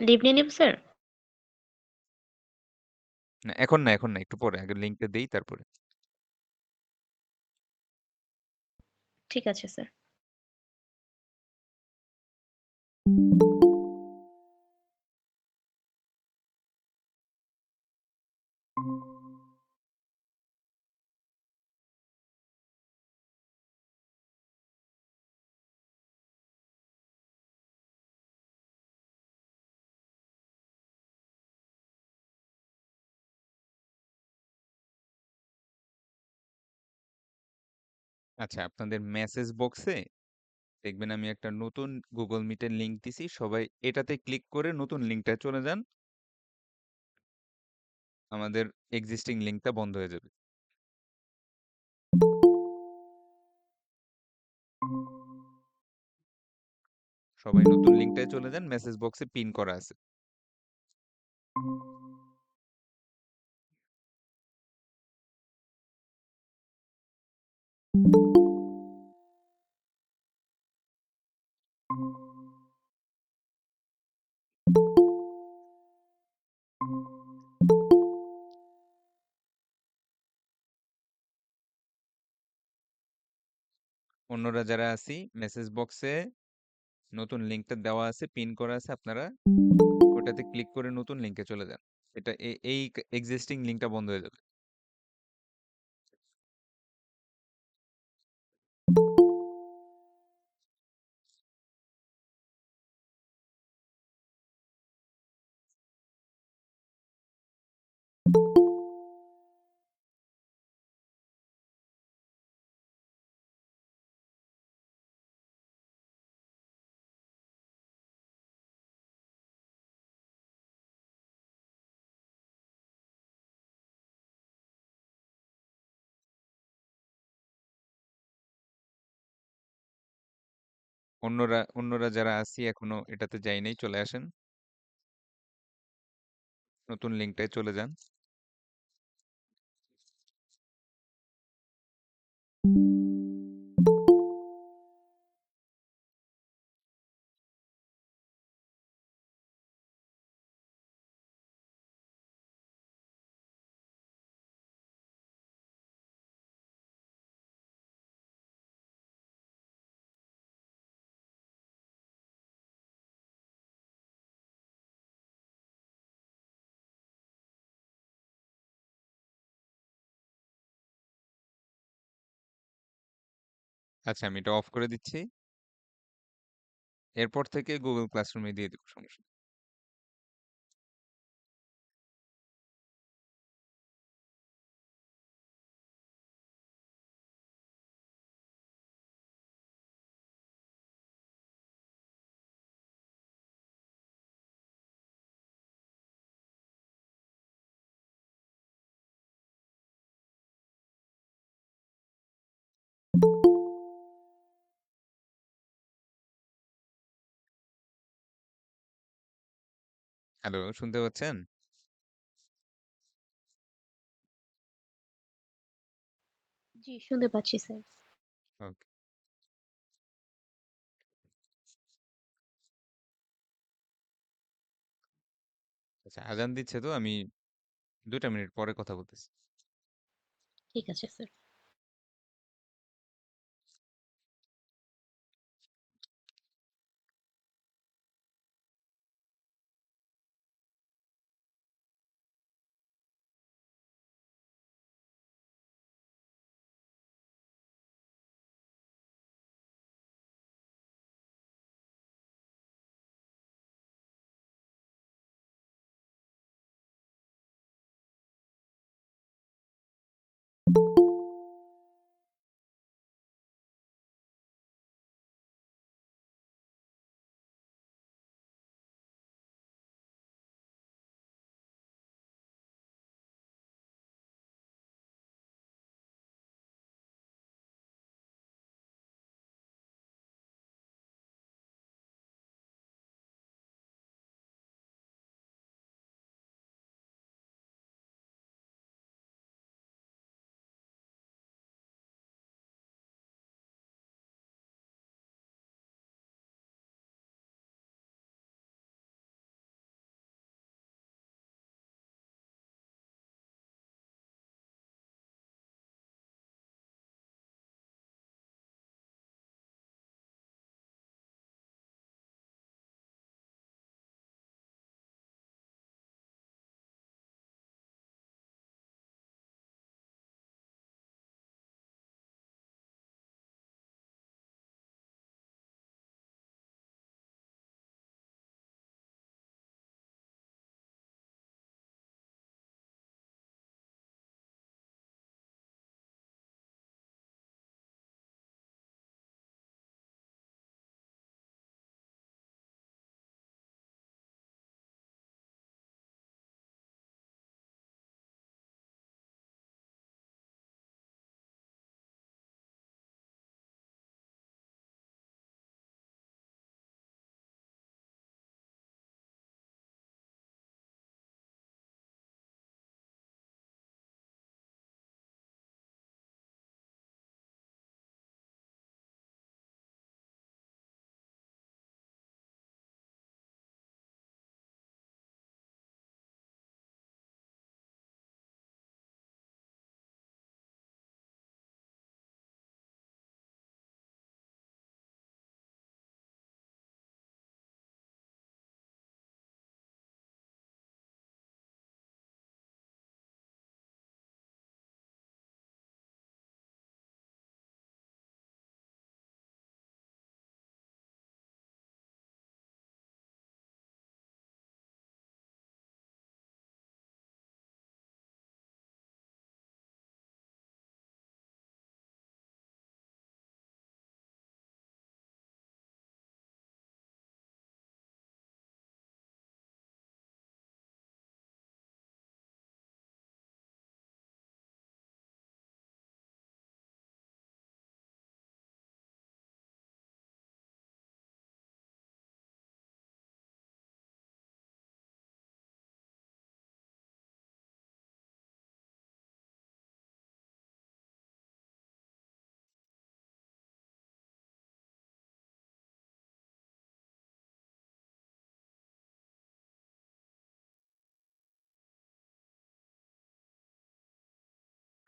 লিভ নিয়ে নিব স্যার? না, এখন না, এখন না। একটু পরে। আগে লিংকটা দেই তারপরে। ঠিক আছে স্যার। আচ্ছা, আপনাদের মেসেজ বক্সে দেখবেন আমি একটা নতুন Google Meet এর লিংক দিছি। সবাই এটাতে ক্লিক করে নতুন লিংকটায় চলে যান। আমাদের এক্সিস্টিং লিংকটা বন্ধ হয়ে যাবে। সবাই নতুন লিংকটায় চলে যান। মেসেজ বক্সে পিন করা আছে। অন্যরা যারা আছি মেসেজ বক্সে নতুন লিংকটা দেওয়া আছে, পিন করা আছে। আপনারা ওটাতে ক্লিক করে নতুন লিংকে চলে যান। এটা এই এক্সিস্টিং লিংকটা বন্ধ হয়ে যাবে। অন্যরা যারা আছি এখনো এটাতে যাই নাই, চলে আসেন। নতুন লিংকটায় চলে যান। আচ্ছা, আমি এটা অফ করে দিচ্ছি। এরপর থেকে গুগল ক্লাসরুমে দিয়ে দিব, সমস্যা নেই। হ্যালো, শুনতে পাচ্ছেন? জি, শুনতে পাচ্ছি স্যার। ওকে। আচ্ছা, আজান দিচ্ছে তো, আমি ২টা মিনিট পরে কথা বলতেছি। ঠিক আছে স্যার।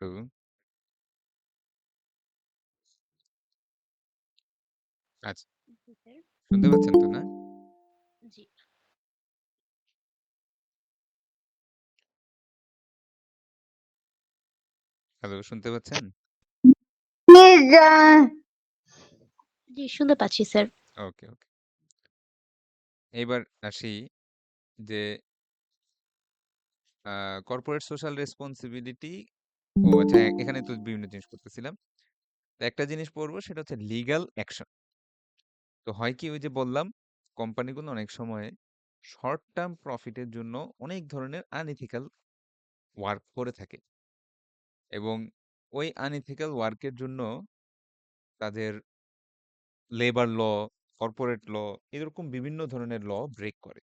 তো আচ্ছা, জি স্যার। শুনতে পাচ্ছেন তো না? জি। হ্যালো, শুনতে পাচ্ছেন? জি, শুনতে পাচ্ছি স্যার। ওকে, ওকে। এইবার আসি যে কর্পোরেট সোশ্যাল রেসপন্সিবিলিটি আচ্ছা এখানে তো বিভিন্ন জিনিস পড়তেছিলাম। তো একটা জিনিস পড়বো সেটা হচ্ছে লিগ্যাল অ্যাকশন। তো হয় কি ওই যে বললাম কোম্পানিগুলো অনেক সময় শর্ট টার্ম প্রফিটের জন্য অনেক ধরনের আনএথিক্যাল ওয়ার্ক করে থাকে এবং ওই আনএথিক্যাল ওয়ার্কের জন্য তাদের লেবার ল, কর্পোরেট ল এরকম বিভিন্ন ধরনের ল ব্রেক করে।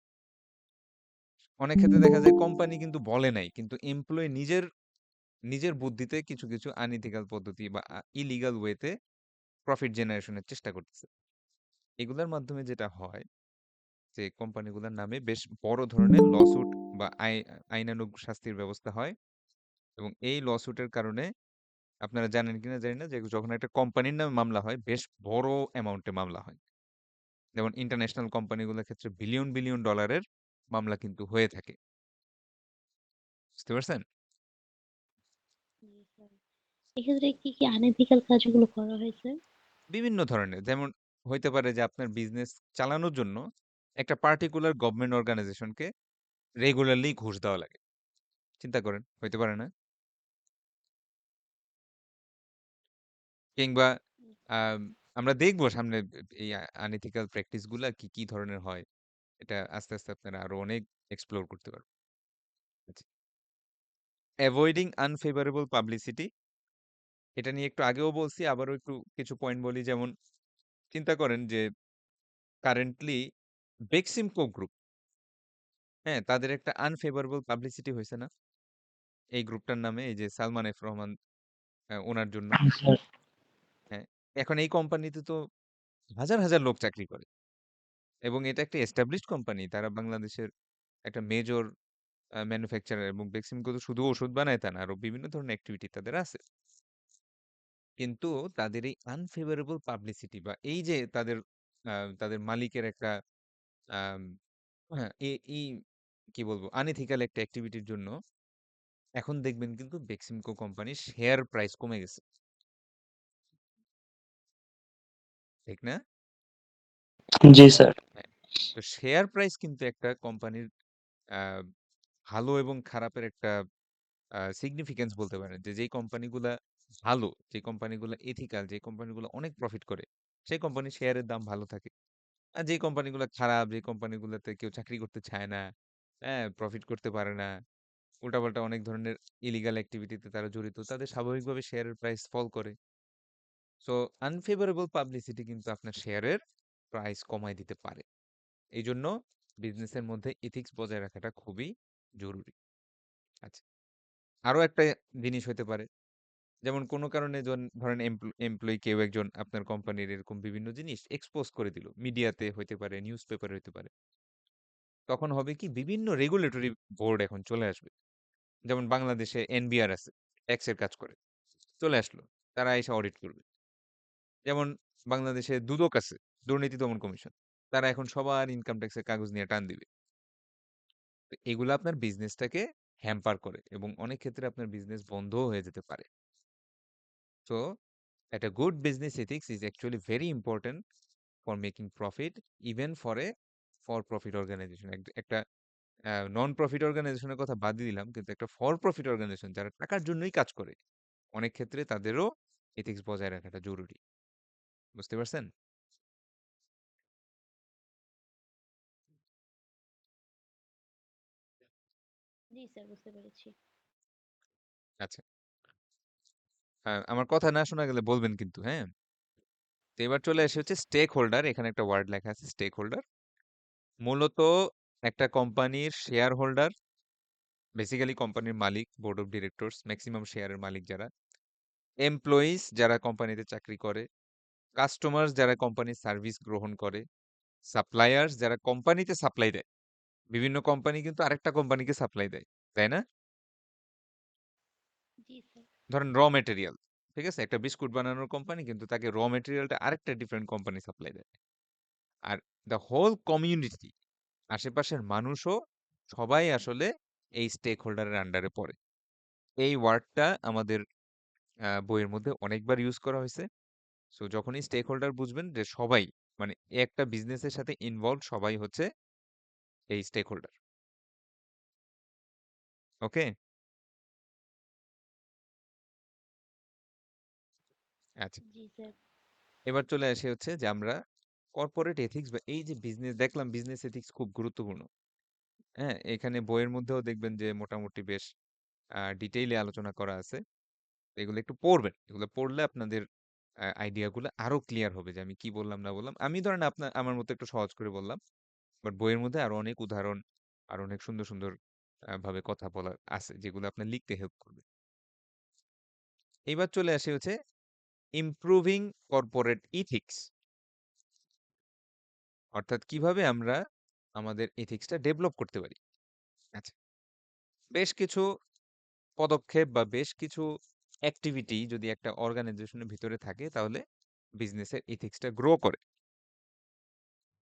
অনেক ক্ষেত্রে দেখা যায় কোম্পানি কিন্তু বলে নাই কিন্তু এমপ্লয়ি নিজের নিজের বুদ্ধিতে কিছু কিছু আনইথিক্যাল পদ্ধতি বা ইলিগাল ওয়েতে প্রফিট জেনারেশনের চেষ্টা করতেছে। এগুলোর মাধ্যমে যেটা হয় যে কোম্পানিগুলোর নামে বেশ বড় ধরনের লসুট বা আইনানুগ শাস্তির ব্যবস্থা হয় এবং এই লসুটের কারণে আপনারা জানেন কিনা জানি না যে যখন একটা কোম্পানির নামে মামলা হয় বেশ বড় অ্যামাউন্টে মামলা হয়। যেমন ইন্টারন্যাশনাল কোম্পানিগুলোর ক্ষেত্রে বিলিয়ন বিলিয়ন ডলারের মামলা কিন্তু হয়ে থাকে। বুঝতে পারছেন? জি স্যার। এক্ষেত্রে কি আনএথিক্যাল কাজগুলো করা হয়েছে? বিভিন্ন ধরনের যেমন হইতে পারে যে আপনার বিজনেস চালানোর জন্য একটা পার্টিকুলার গভর্নমেন্ট অর্গানাইজেশনকে রেগুলারলি ঘুষ দেওয়া লাগে। চিন্তা করেন, হইতে পারে না? কিংবা আম আমরা দেখবো সামনে এই আনএথিক্যাল প্র্যাকটিস গুলা কি, কি ধরনের হয়। এটা আস্তে, আস্তে আপনারা আরো অনেক এক্সপ্লোর করতে পারবেন। আচ্ছা। এভয়েডিং আনফেভারেবল পাবলিসিটি এটা নিয়ে একটু আগেও বলছি, আবারও একটু কিছু পয়েন্ট বলি যেমন চিন্তা করেন যে কারেন্টলি বেক্সিমকো গ্রুপ, হ্যাঁ? তাদের একটা আনফেভারেবল পাবলিসিটি হইছে না? এই গ্রুপটার নামে এই যে সালমান এফ রহমান উনার জন্য। জি স্যার। হ্যাঁ? এখন এই কোম্পানিতে তো হাজার, হাজার লোক চাকরি করে এবং এটা একটা এস্টাবলিশড কোম্পানি। তারা বাংলাদেশের একটা মেজর ম্যানুফ্যাকচারার এবং বেক্সিমকো তো শুধু ওষুধ বানায় তা না, আরো বিভিন্ন ধরনের অ্যাক্টিভিটি তাদের আছে। কিন্তু তাদের এই আনফেভারেবল পাবলিসিটি বা এই যে তাদের মালিকের একটা আম হ্যাঁ, এই কি বলবো আনএথিক্যাল একটা অ্যাক্টিভিটির জন্য এখন দেখবেন কিন্তু বেক্সিমকো কোম্পানির শেয়ার প্রাইস কমে গেছে। ঠিক না? জি স্যার। হ্যাঁ। তো শেয়ার প্রাইস কিন্তু একটা কোম্পানির আ ভালো এবং খারাপের একটা সিগনিফিক্যান্স বলতে পারেন যে যেই কোম্পানিগুলা ভালো, যে কোম্পানিগুলা এথিক্যাল, যে কোম্পানিগুলো অনেক প্রফিট করে, সেই কোম্পানির শেয়ারের দাম ভালো থাকে। আর যে কোম্পানিগুলো খারাপ, যে কোম্পানিগুলোতে কেউ চাকরি করতে চায় না, হ্যাঁ, প্রফিট করতে পারে না, উল্টাপাল্টা অনেক ধরনের ইলিগাল অ্যাক্টিভিটিতে তারা জড়িত, তাদের স্বাভাবিকভাবে শেয়ারের প্রাইস ফল করে। সো আনফেভারেবল পাবলিসিটি কিন্তু আপনার শেয়ারের প্রাইস কমায় দিতে পারে। এই জন্য বিজনেসের মধ্যে এথিক্স বজায় রাখাটা খুবই জরুরি। আচ্ছা, আরো একটা জিনিস হতে পারে যেমন কোনো কারণে ধরেন এমপ্লয়ি কেউ একজন আপনার কোম্পানির এরকম বিভিন্ন জিনিস এক্সপোজ করে দিল মিডিয়াতে হইতে পারে নিউজ পেপারে হইতে পারে তখন হবে কি বিভিন্ন রেগুলেটরি বোর্ড এখন চলে আসবে যেমন বাংলাদেশে এনবিআর আছে ট্যাক্সের কাজ করে চলে আসলো তারা এসে অডিট করবে যেমন বাংলাদেশে দুদক আছে দুর্নীতি দমন কমিশন তারা এখন সবার ইনকাম ট্যাক্সের কাগজ নিয়ে টান দিবে তো এগুলো আপনার বিজনেসটাকে হ্যাম্পার করে এবং অনেক ক্ষেত্রে আপনার বিজনেস বন্ধও হয়ে যেতে পারে সো একটা good business ethics is actually very important for making profit even for a for profit organization একটা নন প্রফিট অর্গানাইজেশনের কথা বাদ দিলাম কিন্তু একটা ফর প্রফিট অর্গানাইজেশন যারা টাকার জন্যই কাজ করে অনেক ক্ষেত্রে তাদেরও এথিক্স বজায় রাখাটা জরুরি বুঝতে পারছেন জি স্যার, বুঝতে পেরেছি। আচ্ছা আমার কথা না শোনা গেলে বলবেন কিন্তু হ্যাঁ তো এবার চলে আসে হচ্ছে স্টেক হোল্ডার এখানে একটা ওয়ার্ড লেখা আছে স্টেক হোল্ডার মূলত একটা কোম্পানির শেয়ার হোল্ডার বেসিক্যালি কোম্পানির মালিক বোর্ড অফ ডিরেক্টরস ম্যাক্সিমাম শেয়ারের মালিক যারা এমপ্লয়িজ যারা কোম্পানিতে চাকরি করে কাস্টমার্স যারা কোম্পানির সার্ভিস গ্রহণ করে সাপ্লায়ার্স যারা কোম্পানিতে সাপ্লাই দেয় বিভিন্ন কোম্পানি কিন্তু আরেকটা কোম্পানিকে সাপ্লাই দেয় তাই না জি স্যার। ধরেন র মেটেরিয়াল, ঠিক আছে? একটা বিস্কুট বানানোর কোম্পানি, কিন্তু তাকে র মেটেরিয়ালটা আরেকটা ডিফারেন্ট কোম্পানি সাপ্লাই দেয়। আর দ্য হোল কমিউনিটি, আশেপাশের মানুষও সবাই আসলে এই স্টেক হোল্ডারের আন্ডারে পড়ে। এই ওয়ার্ডটা আমাদের বইয়ের মধ্যে অনেকবার ইউজ করা হয়েছে। সো যখনই স্টেক হোল্ডার বুঝবেন যে সবাই, মানে একটা বিজনেসের সাথে ইনভলভ সবাই হচ্ছে এই স্টেক হোল্ডার। ওকে? আচ্ছা, জি স্যার। এবার চলে আসি হচ্ছে যে আমরা কর্পোরেট এথিক্স বা এই যে বিজনেস, দেখলাম বিজনেস এথিক্স খুব গুরুত্বপূর্ণ। হ্যাঁ, এখানে বইয়ের মধ্যেও দেখবেন যে মোটামুটি বেশ ডিটেইলে আলোচনা করা আছে। এগুলো একটু পড়বেন। এগুলো পড়লে আপনাদের আইডিয়া গুলো আরো ক্লিয়ার হবে যে আমি কি বললাম না বললাম। আমি ধরেন আমার মতো একটু সহজ করে বললাম। বাট বইয়ের মধ্যে আরো অনেক উদাহরণ আর অনেক সুন্দর সুন্দর ভাবে কথা বলা আছে, যেগুলো আপনার লিখতে হেল্প করবে। এবার চলে আসে হচ্ছে ইমপ্রুভিং কর্পোরেট ইথিক্স, অর্থাৎ কিভাবে আমরা আমাদের এথিক্সটা ডেভেলপ করতে পারি। আচ্ছা, বেশ কিছু পদক্ষেপ বা বেশ কিছু অ্যাক্টিভিটি যদি একটা অর্গানাইজেশনের ভিতরে থাকে, তাহলে বিজনেসের ইথিক্সটা গ্রো করে।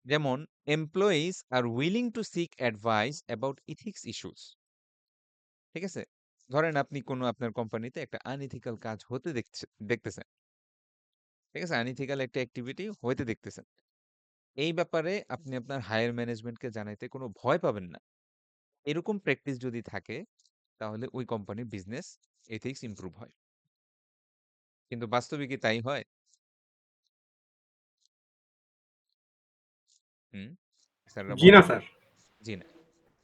যেমন, employees R willing to seek advice about ethics issues. ঠিক আছে? ধরেন আপনি কোনো আপনার কোম্পানিতে একটা আনইথিক্যাল কাজ হতে দেখতেছেন। ঠিক আছে? আনইথিক্যাল একটা অ্যাক্টিভিটি হইতে দেখতেছেন। এই ব্যাপারে আপনি আপনার হায়ার ম্যানেজমেন্টকে জানাইতে কোনো ভয় পাবেন না। এরকম প্র্যাকটিস যদি থাকে, তাহলে ওই কোম্পানির বিজনেস এথিক্স ইমপ্রুভ হয়। কিন্তু বাস্তবে কি তাই হয়? হুম, স্যাররা জি না বলেন। স্যার। জি না।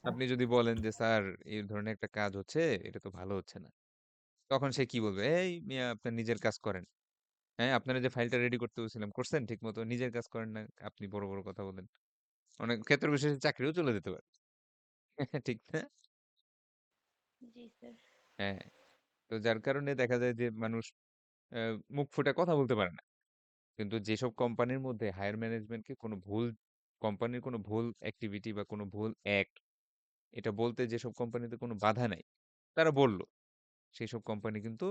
আপনি যদি বলেন যে স্যার এই ধরনের একটা কাজ হচ্ছে, এটা তো ভালো হচ্ছে না, তখন সে কি বলবে? এই মিয়া আপনার নিজের কাজ করেন। হ্যাঁ, আপনারা যে ফাইলটা রেডি করতে বলছিলাম করছেন ঠিক মতো? নিজের কাজ করেন না, আপনি বড় বড় কথা বলেন। অনেক ক্ষেত্র বিশেষে চাকরিও চলে যেতে পারে। ঠিক না? জি স্যার। হ্যাঁ, তো যার কারণে দেখা যায় যে মানুষ মুখ ফুটে কথা বলতে পারে না। কিন্তু যেসব কোম্পানির মধ্যে হায়ার ম্যানেজমেন্টকে কোম্পানির কোনো ভুল অ্যাক্টিভিটি বা কোনো ভুল অ্যাক্ট, এটা বলতে যেসব কোম্পানিতে কোনো বাধা নাই, তারা বলল, সেসব কোম্পানি কিন্তু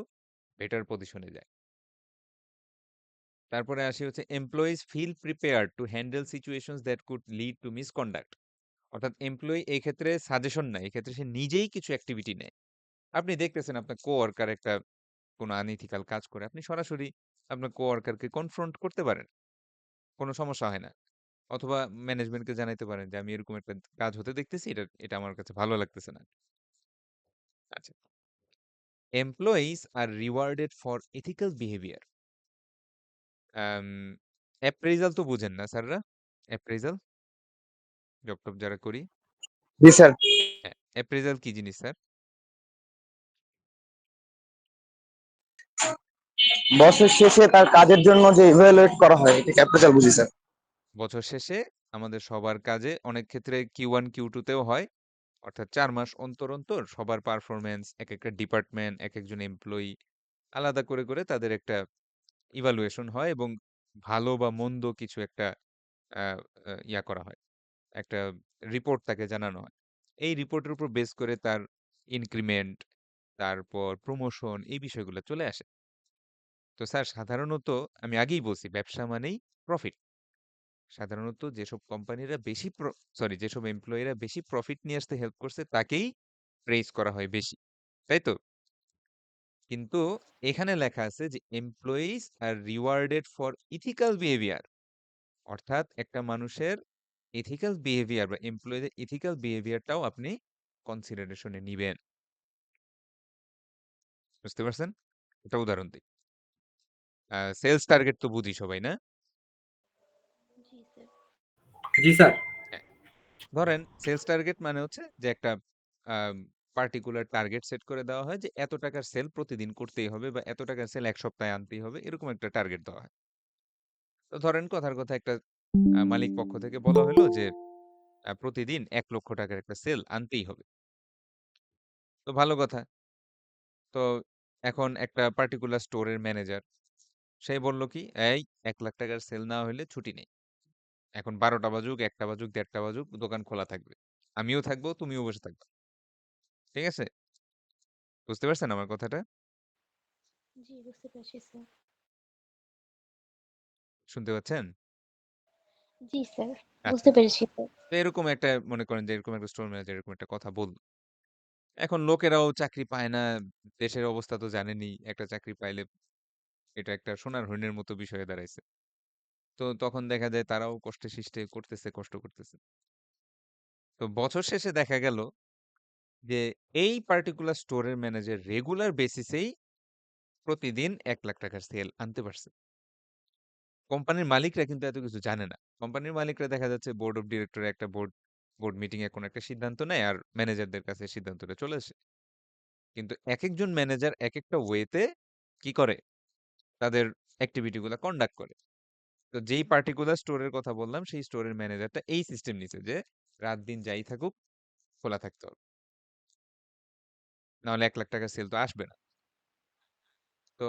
বেটার পজিশনে যায়। তারপরে আসি হচ্ছে employees feel prepared to handle situations that could lead to misconduct. অর্থাৎ এমপ্লয়ি এই ক্ষেত্রে সাজেশন নাই, এই ক্ষেত্রে সে নিজেই কিছু অ্যাক্টিভিটি নেয়। আপনি দেখতেছেন আপনার কোয়ার্কার একটা কোনো আনইথিক্যাল কাজ করে, আপনি সরাসরি আপনার কোয়ার্কারকে কনফ্রন্ট করতে পারেন, কোনো সমস্যা হয় না। অথবা ম্যানেজমেন্টকে জানাইতে পারেন যে আমি এরকম একটা কাজ হতে দেখতেছি, এটা এটা আমার কাছে ভালো লাগতেছে না। আচ্ছা, employees R rewarded for ethical behaviour. Appraisal তো বুঝেন না স্যাররা? অ্যাপ্রেজাল, জব টব যারা করি। জি স্যার। হ্যাঁ, অ্যাপ্রেজাল কি জিনিস স্যার? বছর শেষে তার কাজের জন্য যে ইভালুয়েট করা হয় এটাকে অ্যাপ্রেজাল বুঝি স্যার। বছর শেষে আমাদের সবার কাজে, অনেক ক্ষেত্রে Q1 Q2 তেও হয়, অর্থাৎ ৪ মাস অন্তর অন্তর সবার পারফরম্যান্স, এক একটা ডিপার্টমেন্ট, এক একজন এমপ্লয়ি আলাদা করে করে তাদের একটা ইভালুয়েশন হয়, এবং ভালো বা মন্দ কিছু একটা আহ, ইয়া করা হয়, একটা রিপোর্ট তাকে জানানো হয়। এই রিপোর্টের উপর বেস করে তার ইনক্রিমেন্ট, তারপর প্রমোশন, এই বিষয়গুলো চলে আসে। তো স্যার সাধারণত আমি আগেই বলছি, ব্যবসা মানেই প্রফিট। সাধারণত যেসব কোম্পানিরা বেশি যেসব এমপ্লয়িরা বেশি প্রফিট নিয়ে আসতে হেল্প করছে, তাকেই প্রেইজ করা হয় বেশি, তাই তো? কিন্তু এখানে লেখা আছে যে employees R rewarded for ethical behaviour, অর্থাৎ একটা মানুষের এথিক্যাল বিহেভিয়ার বা এমপ্লয়ীদের এথিক্যাল বিহেভিয়ারটাও আপনি কনসিডারেশনে নিবেন। বুঝতে পারছেন? একটা উদাহরণ দিই। সেলস টার্গেট তো বুঝি সবাই, না? জি স্যার। জি স্যার। হ্যাঁ, ধরেন সেলস টার্গেট মানে হচ্ছে যে একটা পার্টিকুলার টার্গেট সেট করে দেওয়া হয় যে এত টাকার সেল প্রতিদিন করতেই হবে, বা এত টাকার সেল এক সপ্তাহে আনতেই হবে, এরকম একটা টার্গেট দেওয়া হয়। তো ধরেন কথার কথা একটা মালিক পক্ষ থেকে বলা হলো যে প্রতিদিন ১ লক্ষ টাকার একটা সেল আনতেই হবে। তো ভালো কথা। তো এখন একটা পার্টিকুলার স্টোরের ম্যানেজার, সে বলল কি, এই ১ লাখ টাকার সেল না হইলে ছুটি নেই। এখন ১২টা বাজুক, ১টা বাজুক, ১:৩০ বাজুক, দোকান খোলা থাকবে। আমিও থাকবো, তুমিও বসে থাকবা। ঠিক আছে? বুঝতে পারছেন আমার কথাটা? জি, বুঝতে পেরেছি স্যার। শুনতে পাচ্ছেন? জি স্যার, আচ্ছা। বুঝতে পেরেছি স্যার। তো এরকম একটা মনে করেন যে এরকম একটা স্টোর ম্যানেজার এরকম একটা কথা বলল। এখন লোকেরাও চাকরি পায় না। দেশের অবস্থা তো জানেনই। একটা চাকরি পাইলে এটা একটা সোনার হরিণের মতো বিষয় হয়ে দাঁড়াইছে। তো তখন দেখা যায় তারাও কষ্টে সৃষ্টে করতেছে, কষ্ট করতেছে। তো বছর শেষে দেখা গেল যে এই পার্টিকুলার স্টোরের ম্যানেজার রেগুলার বেসিসেই প্রতিদিন ৳১,০০,০০০ সেল আনতে পারছে। কোম্পানির মালিকরা কিন্তু এত কিছু জানে না। কোম্পানির মালিকরা দেখা যাচ্ছে বোর্ড অফ ডিরেক্টর একটা বোর্ড মিটিং এ কোনো একটা সিদ্ধান্ত নেয় আর ম্যানেজারদের কাছে সিদ্ধান্তটা চলে আসে। কিন্তু একেকজন ম্যানেজার একেকটা ওয়েতে কি করে? তাদের অ্যাক্টিভিটি গুলা কন্ডাক্ট করে। তো যেই পার্টিকুলার স্টোরের কথা বললাম সেই স্টোরের ম্যানেজারটা এই সিস্টেম নিছে যে রাত দিন যাই থাকুক খোলা থাকতে হবে। নাহলে ৳১,০০,০০০ সেল তো আসবে না। তো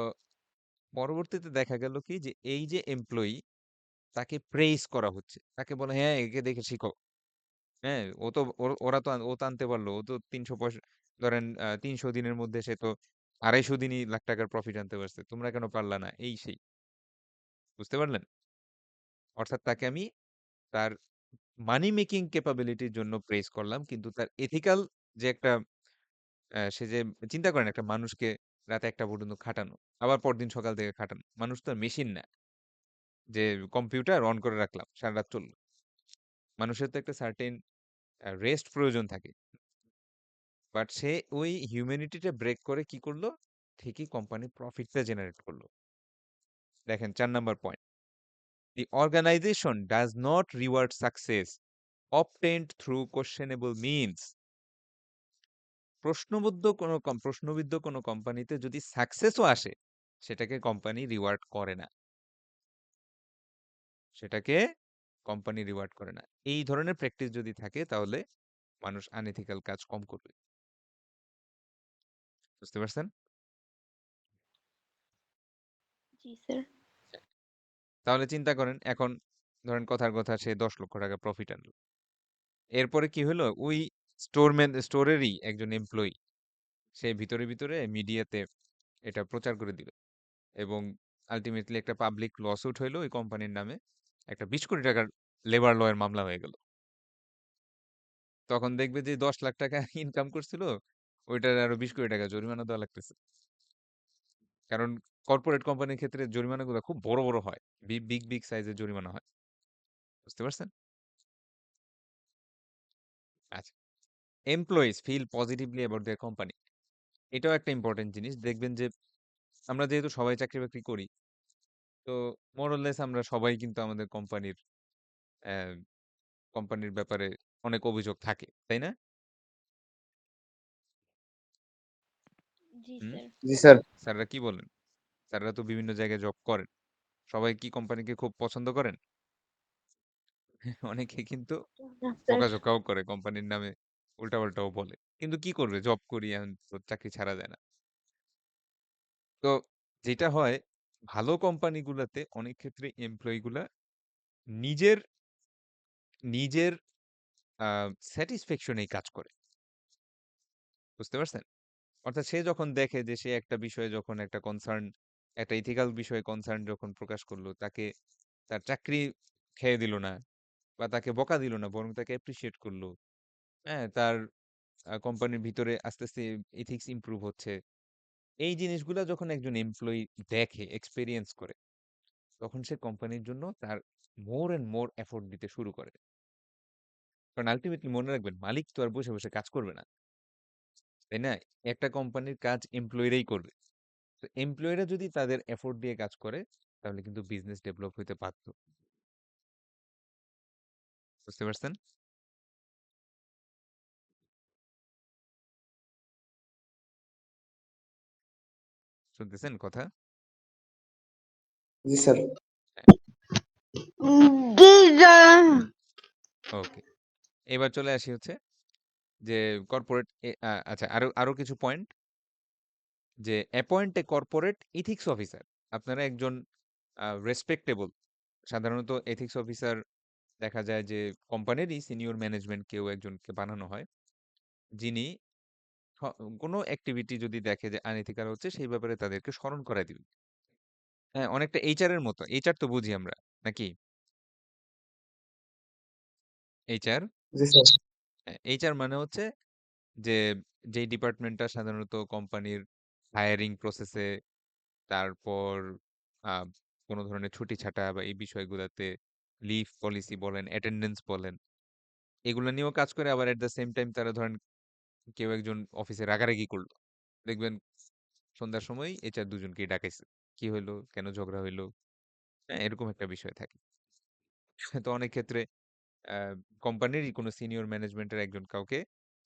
পরবর্তীতে দেখা গেল কি যে এই যে এমপ্লয়ি তাকে প্রেইজ করা হচ্ছে। তাকে বলে, "হ্যাঁ, একে দেখে শিখো। হ্যাঁ, ও তো ও তো আনতে পারলো। ও তো ৩০০ দিনের মধ্যে সে তো ২৫০ দিনই ৳১,০০,০০০ প্রফিট আনতে পারছে। তোমরা কেন পারলা না?" এই সেই। বুঝতে পারলেন? অর্থাৎ তাকে আমি তার মানি মেকিং ক্যাপাবিলিটির জন্য প্রেইজ করলাম। কিন্তু তার এথিক্যাল যে একটা সে যে চিন্তা করেন একটা মানুষকে রাত ১টা পর্যন্ত খাটানো। আবার পরদিন সকাল থেকে খাটানো। মানুষ তো আর মেশিন না। যে কম্পিউটার অন করে রাখলাম, সারারাত চলল। মানুষের তো একটা সার্টেন রেস্ট প্রয়োজন থাকে। বাট সে ওই হিউম্যানিটিটা ব্রেক করে কি করলো? ঠিকই কোম্পানি প্রফিটটা জেনারেট করলো। দেখেন ৪ number point. The organization does not reward success obtained through questionable means. প্রশ্নবিদ্ধ কোনো কোম্পানিতে যদি সাকসেসও আসে, সেটাকে কোম্পানি রিওয়ার্ড করে না। সেটাকে কোম্পানি রিওয়ার্ড করে না। এই ধরনের প্র্যাকটিস যদি থাকে তাহলে মানুষ আনএথিক্যাল কাজ কম করবে। বুঝতে পারছেন? জি স্যার। তাহলে চিন্তা করেন এখন ধরেন কথার কথা সে ৳১০,০০,০০০ প্রফিট আনলো। এরপরে কি হলো? ওই স্টোরেরই একজন এমপ্লয়ি সে ভিতরে মিডিয়াতে এটা প্রচার করে দিল। এবং আল্টিমেটলি একটা পাবলিক লসুট হইলো ওই কোম্পানির নামে। একটা ৳২০,০০,০০,০০০ লেবার ল এর মামলা হয়ে গেল। তখন দেখবে যে ৳১০,০০,০০০ ইনকাম করছিল, ওইটার আরো ৳২০,০০,০০,০০০ জরিমানা দেওয়া লাগতেছে। কারণ কর্পোরেট কোম্পানির ক্ষেত্রে জরিমানাগুলো খুব বড় হয়। বিগ সাইজের জরিমানা হয়। বুঝতে পারছেন? আচ্ছা। Employees feel positively about their company. এটাও একটা ইম্পোর্টেন্ট জিনিস। দেখবেন যে আমরা যেহেতু সবাই চাকরি-বাকরি করি, তো মোর অর লেস আমরা সবাই কিন্তু আমাদের অ্যা কোম্পানির ব্যাপারে অনেক অভিযোগ থাকে। তাই না? জি হুম? স্যার। জি স্যার। স্যাররা কি বলেন? স্যাররা তো বিভিন্ন জায়গায় জব করেন। সবাই কি কোম্পানিকে খুব পছন্দ করেন? অনেকে কিন্তু না স্যার। বকাঝকাও করে কোম্পানির নামে উল্টাপাল্টাও বলে। কিন্তু কি করবে? জব করি এখন তো চাকরি ছাড়া যায় না। তো যেটা হয় ভালো কোম্পানিগুলাতে অনেক ক্ষেত্রে এমপ্লয়ি গুলা নিজের নিজের আ স্যাটিসফ্যাকশন এই কাজ করে। বুঝতে পারছেন? অর্থাৎ সে যখন দেখে যে সে একটা বিষয়ে যখন একটা একটা ইথিক্যাল বিষয়ে কনসার্ন যখন প্রকাশ করলো, তাকে তার চাকরি খেয়ে দিল না বা তাকে বকা দিল না, বরং তাকে অ্যাপ্রিশিয়েট করলো। হ্যাঁ? তার কোম্পানির ভিতরে আস্তে এথিক্স ইমপ্রুভ হচ্ছে। এই জিনিসগুলা যখন একজন এমপ্লয়ি দেখে, এক্সপেরিয়েন্স করে, তখন সে কোম্পানির জন্য তার মোর অ্যান্ড মোর এফোর্ট দিতে শুরু করে। কারণ আল্টিমেটলি মনে রাখবেন মালিক তো আর বসে কাজ করবে না। তাই না? একটা কোম্পানির কাজ এমপ্লয়িরাই করবে। তো এমপ্লয়িরা যদি তাদের এফোর্ট দিয়ে কাজ করে, তাহলে কিন্তু বিজনেস ডেভেলপ হইতে বাধ্য। বুঝতে পারছেন? শুনতেছেন কথা? জি স্যার। হ্যাঁ, জি স্যার। ওকে। এবার চলে আসি হচ্ছে যে কর্পোরেট আচ্ছা আরো আরো কিছু পয়েন্ট যে অ্যাপয়েন্ট এ কর্পোরেট এথিক্স অফিসার। আপনারা একজন রেসপেক্টেবল সাধারণত এথিক্স অফিসার দেখা যায় যে কোম্পানিরই সিনিয়র ম্যানেজমেন্ট কেউ একজনকে বানানো হয় যিনি কোনো অ্যাক্টিভিটি যদি দেখে যে আনএথিক্যাল হচ্ছে সেই ব্যাপারে তাদেরকে স্মরণ করায় দিবে। হ্যাঁ, অনেকটা এইচআর এর মতো। এইচআর তো বুঝি আমরা, নাকি? এইচআর? জি স্যার। হ্যাঁ, এইচআর মানে হচ্ছে যে যেই ডিপার্টমেন্টটা সাধারণত কোম্পানির হায়ারিং প্রসেসে, তারপর আ কোনো ধরনের ছুটি ছাটা বা এই বিষয়গুলাতে লিভ পলিসি বলেন, অ্যাটেন্ডেন্স বলেন, এগুলা নিয়েও কাজ করে। আবার এট দ্য সেম টাইম তারা ধরেন কেউ একজন অফিসে রাগারাগি করলো। দেখবেন সন্ধ্যার সময় এইচআর দুজনকেই ডাকাইছে। কি হইলো? কেন ঝগড়া হইলো? হ্যাঁ, এরকম একটা বিষয় থাকে। তো অনেক ক্ষেত্রে আ কোম্পানিরই কোনো সিনিয়র ম্যানেজমেন্টের একজন কাউকে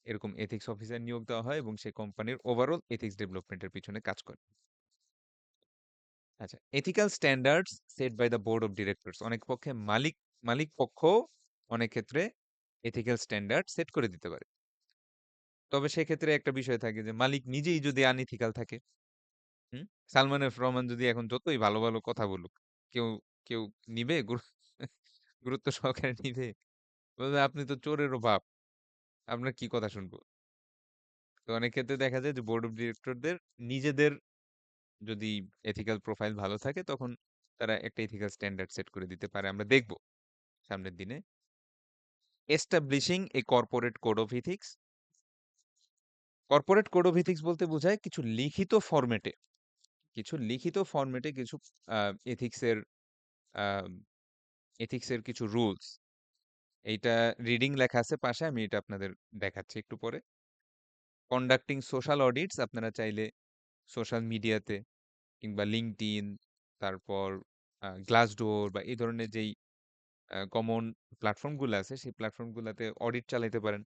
এরকম এথিক্স অফিসার নিয়োগ দেওয়া হয় এবং সে কোম্পানির ওভারঅল এথিক্স ডেভেলপমেন্টের পিছনে কাজ করে। আচ্ছা, ethical standards set by the board of directors. অনেক পক্ষে মালিক পক্ষ অনেক ক্ষেত্রে এথিক্যাল স্ট্যান্ডার্ড সেট করে দিতে পারে। তবে সেক্ষেত্রে একটা বিষয় থাকে যে মালিক নিজেই যদি আনইথিক্যাল থাকে, হুম? সালমান এফ রহমান যদি এখন যতই ভালো, ভালো কথা বলুক, কেউ কেউ নিবে? গুরুত্ব সহকারে নিবে? বলবে, "আপনি তো চোরেরও বাপ। আপনার কি কথা শুনবো?" তো অনেক ক্ষেত্রে দেখা যায় যে বোর্ড অফ ডিরেক্টরদের নিজেদের যদি এথিক্যাল প্রোফাইল ভালো থাকে, তখন তারা একটা এথিক্যাল স্ট্যান্ডার্ড সেট করে দিতে পারে। আমরা দেখব সামনের দিনে। Establishing A corporate code of ethics. Corporate code of ethics বলতে বোঝায় কিছু লিখিত ফরম্যাটে কিছু এথিক্সের এথিক্সের কিছু রুলস। এইটা রিডিং লেখা আছে পাশে, আমি এটা আপনাদের দেখাচ্ছি একটু পরে। কন্ডাক্টিং সোশ্যাল অডিটস, আপনারা চাইলে সোশ্যাল মিডিয়াতে কিংবা লিঙ্কডইন, তারপর গ্লাসডোর বা এই ধরনের যেই কমন প্ল্যাটফর্মগুলো আছে সেই প্ল্যাটফর্মগুলোতে অডিট চালাইতে পারেন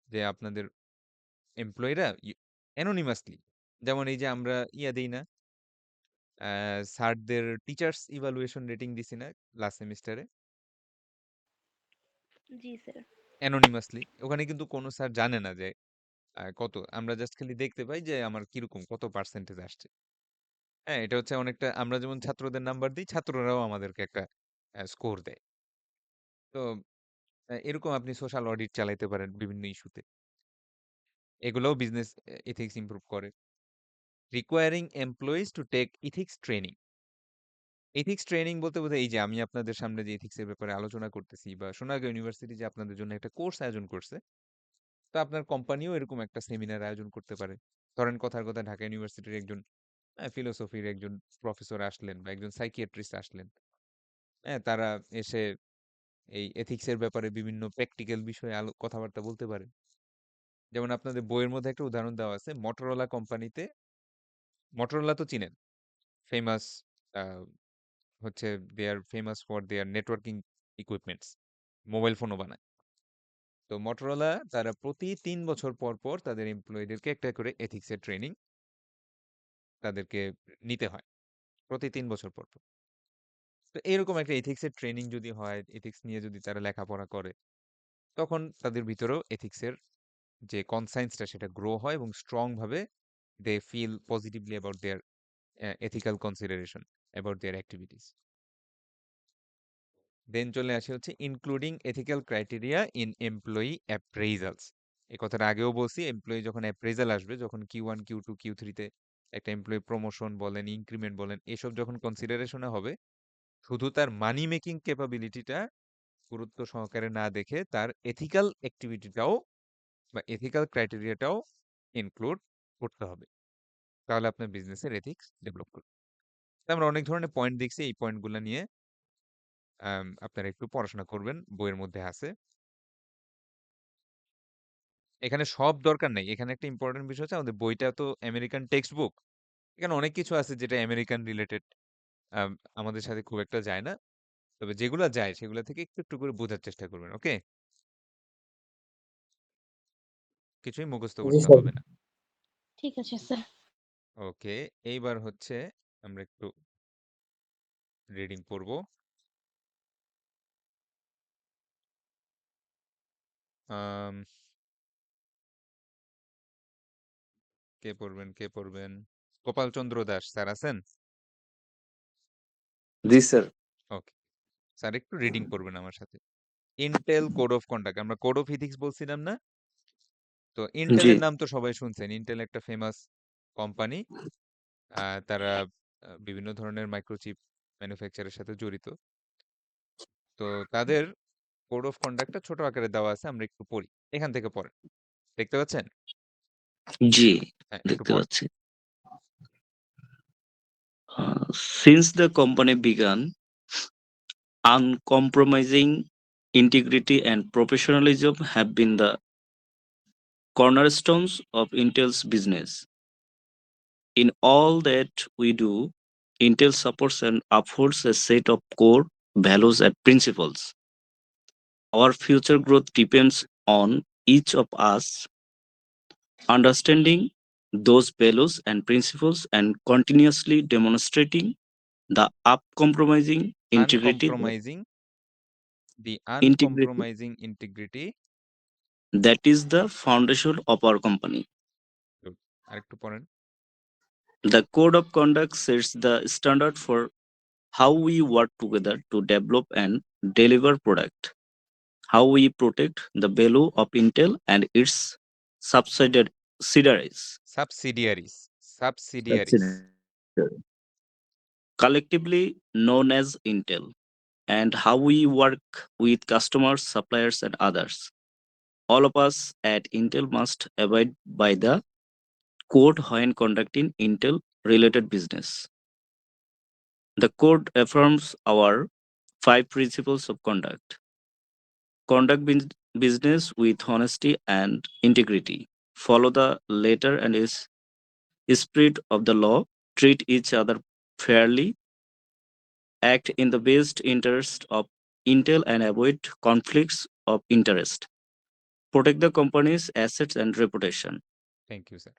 যে আপনাদের এমপ্লয়িরা অ্যানোনিমাসলি, যেমন এই যে আমরা দেই না, স্যারদের টিচার্স ইভালুয়েশন রেটিং দিছি না লাস্ট সেমিস্টারে, জি স্যার। অ্যানোনিমাসলি। ওখানে কিন্তু কোনো স্যার জানে না যে কত, আমরা জাস্ট খালি দেখতে পাই যে আমার কিরকম কত পার্সেন্টেজ আসছে। হ্যাঁ, এটা হচ্ছে অনেকটা আমরা যেমন ছাত্রদের নাম্বার দিই, ছাত্ররাও আমাদেরকে একটা স্কোর দেয়। তো এরকম আপনি সোশ্যাল অডিট চালাইতে পারেন বিভিন্ন ইস্যুতে। এগুলোও বিজনেস এথিক্স ইমপ্রুভ করে। Requiring employees to take ethics training. Ethics training বলতে বোঝায় এই যে আমি আপনাদের সামনে যে এথিক্স এর ব্যাপারে আলোচনা করতেছি, বা সোনারগাঁও ইউনিভার্সিটি যে আপনাদের জন্য একটা কোর্স আয়োজন করছে, তো আপনার কোম্পানিও এরকম একটা সেমিনার আয়োজন করতে পারে। ধরেন কথার কথা ঢাকা ইউনিভার্সিটির একজন ফিলোসফির একজন প্রফেসর আসলেন বা একজন সাইকিয়াট্রিস্ট আসলেন। হ্যাঁ, তারা এসে এই এথিক্স এর ব্যাপারে বিভিন্ন প্র্যাকটিক্যাল বিষয়ে কথাবার্তা বলতে পারে। যেমন আপনাদের বইয়ের মধ্যে একটা উদাহরণ দেওয়া আছে, মটোরোলা কোম্পানিতে। মটোরোলা তো চিনেন, ফেমাস, হচ্ছে they are famous for their networking equipments, mobile ফোনও বানায়। তো মটোরোলা তারা প্রতি ৩ বছর পর পর তাদের এমপ্লয়ীদেরকে একটা করে এথিক্সের ট্রেনিং তাদেরকে নিতে হয়, প্রতি ৩ বছর পর পর। তো এরকম একটা এথিক্সের ট্রেনিং যদি হয়, এথিক্স নিয়ে যদি তারা লেখাপড়া করে, তখন তাদের ভিতরেও এথিক্সের যে কনসাইন্সটা সেটা গ্রো হয় এবং স্ট্রং ভাবে they feel positively about their ethical consideration about their activities. Then চলে আসে হচ্ছে including ethical criteria in employee appraisals. এই কথাটা আগেও বলছি, এমপ্লয়ি যখন অ্যাপ্রেজাল আসবে, যখন Q1 Q2 Q3 তে একটা এমপ্লয়ি প্রমোশন বলেন, ইনক্রিমেন্ট বলেন, এসব যখন কনসিডারেশনে হবে, শুধু তার মানি মেকিং ক্যাপাবিলিটিটা গুরুত্ব সহকারে না দেখে তার এথিক্যাল অ্যাক্টিভিটিটাও বা এথিক্যাল ক্রাইটেরিয়াটাও ইনক্লুড করতে হবে। তাহলে আপনার বিজনেসের এথিক্স ডেভেলপ করবে। তো আমরা অনেক ধরনের পয়েন্ট দেখছি, এই পয়েন্টগুলো নিয়ে আপনারা একটু পড়াশোনা করবেন, বইয়ের মধ্যে আছে। এখানে সব দরকার নাই। এখানে একটা ইম্পর্টেন্ট বিষয় হচ্ছে আমাদের বইটা তো আমেরিকান টেক্সট বুক। এখানে অনেক কিছু আছে যেটা আমেরিকান রিলেটেড, আম আমাদের সাথে খুব একটা যায় না। তবে যেগুলা যায় সেগুলা থেকে একটু, একটু করে বোঝার চেষ্টা করবেন। ওকে? কিছুই মুখস্থ জি করতে স্যার। হবে না। ঠিক আছে স্যার। ওকে, এইবার হচ্ছে আমরা একটু রিডিং পড়ব। আম কে পড়বেন? গোপালচন্দ্র দাস স্যার আছেন? জি স্যার। ওকে। স্যার একটু রিডিং পড়বেন আমার সাথে। Intel code of conduct. আমরা কোড অফ এথিক্স বলছিলাম না? তো জি ইন্টেলের নাম তো সবাই শুনছেন। ইন্টেল একটা ফেমাস কোম্পানি। তারা বিভিন্ন ধরনের মাইক্রোচিপ ম্যানুফ্যাকচারের সাথে জড়িত। তো তাদের কোড অফ কন্ডাক্টটা ছোট আকারে দেওয়া আছে, আমরা একটু পড়ি। এখান থেকে পড়েন। দেখতে পাচ্ছেন? জি হ্যাঁ, একটু দেখতে পড়েন। পাচ্ছি। Since the company began, uncompromising integrity and professionalism have been the cornerstones of Intel's business. In all that we do, Intel supports and upholds a set of core values and principles. Our future growth depends on each of us understanding those values and principles and continuously demonstrating the uncompromising Uncompromising, the integrity uncompromising integrity. that is the foundation of our company. Good. আরেকটু পড়েন। The code of conduct sets the standard for how we work together to develop and deliver product, how we protect the value of Intel and its subsidiaries, সাবসিডিয়ারিজ, সাবসিডিয়ারিজ। subsidiaries, collectively known as Intel, and how we work with customers, suppliers, and others. All of us at Intel must abide by the code when conducting Intel related business. The code affirms our 5 principles of conduct. Conduct business with honesty and integrity. Follow the letter and spirit of the law. Treat each other fairly. Act in the best interest of Intel and avoid conflicts of interest. Protect the company's assets and reputation. Thank you sir.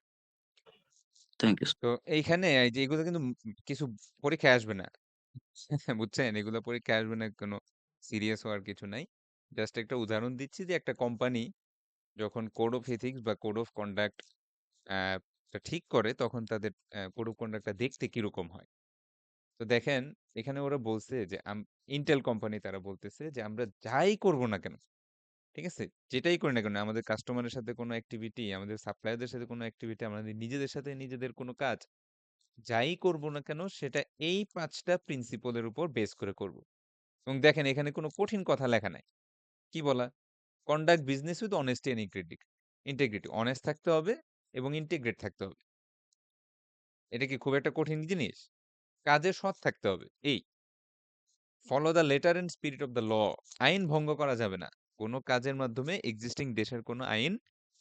Thank you. তো এইখানে এই যে এগুলো কিন্তু কিছু পরীক্ষায় আসবে না। বুঝছেন? এগুলো পরীক্ষায় আসবে না, কোনো সিরিয়াস হওয়ার কিছু নাই। জাস্ট একটা উদাহরণ দিচ্ছি যে একটা কোম্পানি যখন কোড অফ এথিক্স বা কোড অফ কন্ডাক্ট ঠিক করে, তখন তাদের কোড অফ কন্ডাক্টটা দেখতে কিরকম হয়। তো দেখেন, এখানে ওরা বলছে যে ইন্টেল কোম্পানি তারা বলতেছে যে আমরা যাই করব না কেন, ঠিক আছে? যেটাই করি না কেন, আমাদের কাস্টমারের সাথে কোনো অ্যাক্টিভিটি, আমাদের সাপ্লায়ারদের সাথে কোনো অ্যাক্টিভিটি, আমাদের নিজেদের সাথে নিজেদের কোনো কাজ, যাই করব না কেন সেটা এই ৫টা প্রিন্সিপলের উপর বেস করে করব। এবং দেখেন এখানে কোনো কঠিন কথা লেখা নাই। কি বলা? Conduct business with honesty and integrity. Honest থাকতে হবে এবং ইন্টিগ্রেট থাকতে হবে। এটা কি খুব একটা কঠিন জিনিস? কাজে সৎ থাকতে হবে। এই follow the letter and spirit of the law. আইন ভঙ্গ করা যাবে না। কোনো কাজের মাধ্যমে এক্সিস্টিং দেশের কোনো আইন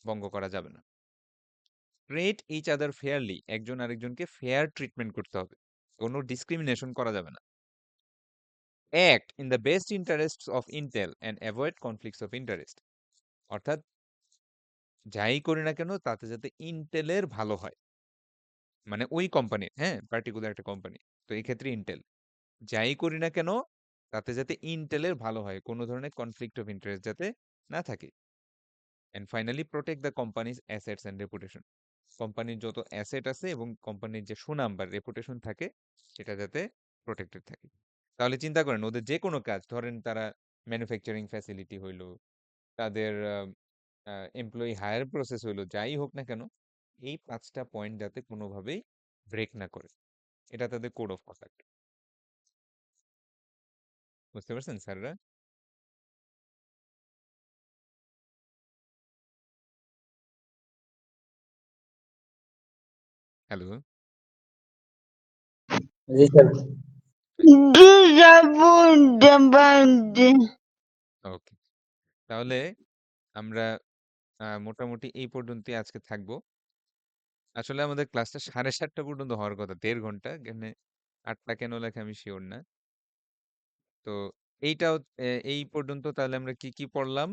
ভঙ্গ করা যাবে না। Treat each other fairly. একজন আরেকজনকে ফেয়ার ট্রিটমেন্ট করতে হবে। কোনো ডিসক্রিমিনেশন করা যাবে না। Act in the best interests of Intel and avoid conflicts of interest. অর্থাৎ যাই করি না কেন তাতে যাতে ইন্টেলের ভালো হয়। মানে ওই কোম্পানির, হ্যাঁ? পার্টিকুলার একটা কোম্পানি। তো এই ক্ষেত্রে ইন্টেল। যাই করি না কেন তাতে যাতে ইন্টেলের ভালো হয়। কোনো ধরনের কনফ্লিক্ট অফ ইন্টারেস্ট যাতে না থাকে। And finally protect the companies assets and reputation. কোম্পানির যত অ্যাসেট আছে এবং কোম্পানির যে সুনাম বা রেপুটেশন থাকে সেটা যাতে প্রোটেক্টেড থাকে। তাহলে চিন্তা করেন ওদের যে কোনো কাজ, ধরেন তারা ম্যানুফ্যাকচারিং ফ্যাসিলিটি হইলো, তাদের এমপ্লয়ি হায়ার প্রসেস হইলো, যাই হোক না কেন এই ৫টা পয়েন্ট যাতে কোনোভাবেই ব্রেক না করে। এটা তাদের কোড অফ কন্ডাক্ট। বুঝতে পারছেন স্যাররা? হ্যালো? জি স্যার। ওকে। তাহলে আমরা মোটামুটি এই পর্যন্তই আজকে থাকবো। আসলে আমাদের ক্লাসটা ৭:৩০ পর্যন্ত হওয়ার কথা, ১.৫ ঘন্টা। এখানে ৮টা কেন লেখা আমি সিওর না। তো এইটাও এই পর্যন্ত তাহলে আমরা কি পড়লাম?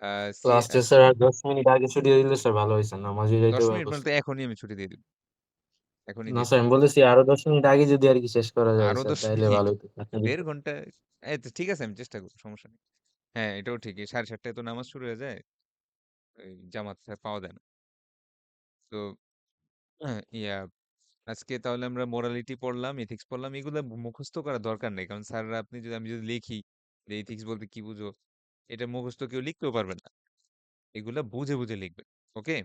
আ সি লাস্টে স্যার আর ১০ মিনিট আগে ছুটি দিয়ে দিলে স্যার ভালো হইছে। নামাজে যাইতে ১০ মিনিট পারবো পর্যন্ত স্যার। এখনই আমি ছুটি দিয়ে দিব। এখনই না দিয়ে স্যার দিব। আমি বলতেছি আরো ১০ মিনিট আগে যদি আরকি শেষ করা যায় আরো স্যার ১০ তাইলে মিনিট? ভালো হইতো। আপনি ১.৫ ঘন্টা? এই তো ঠিক আছে, আমি চেষ্টা করব, সমস্যা নেই। হ্যাঁ, এটাও ঠিক। এই ৭:৩০ টায় তো নামাজ শুরু হয়ে যায়। ওই জামাত পাওয়া যায় না। তো ইয়া আজকে তাহলে আমরা মোরালিটি পড়লাম, এথিক্স পড়লাম। এগুলা মুখস্থ করার দরকার নেই। কারণ স্যাররা, আমি যদি লিখি যে এথিক্স বলতে কি বুঝো? এটা মুখস্থ কেউ লিখতেও পারবে না। এগুলা বুঝে বুঝে লিখবেন। ওকে?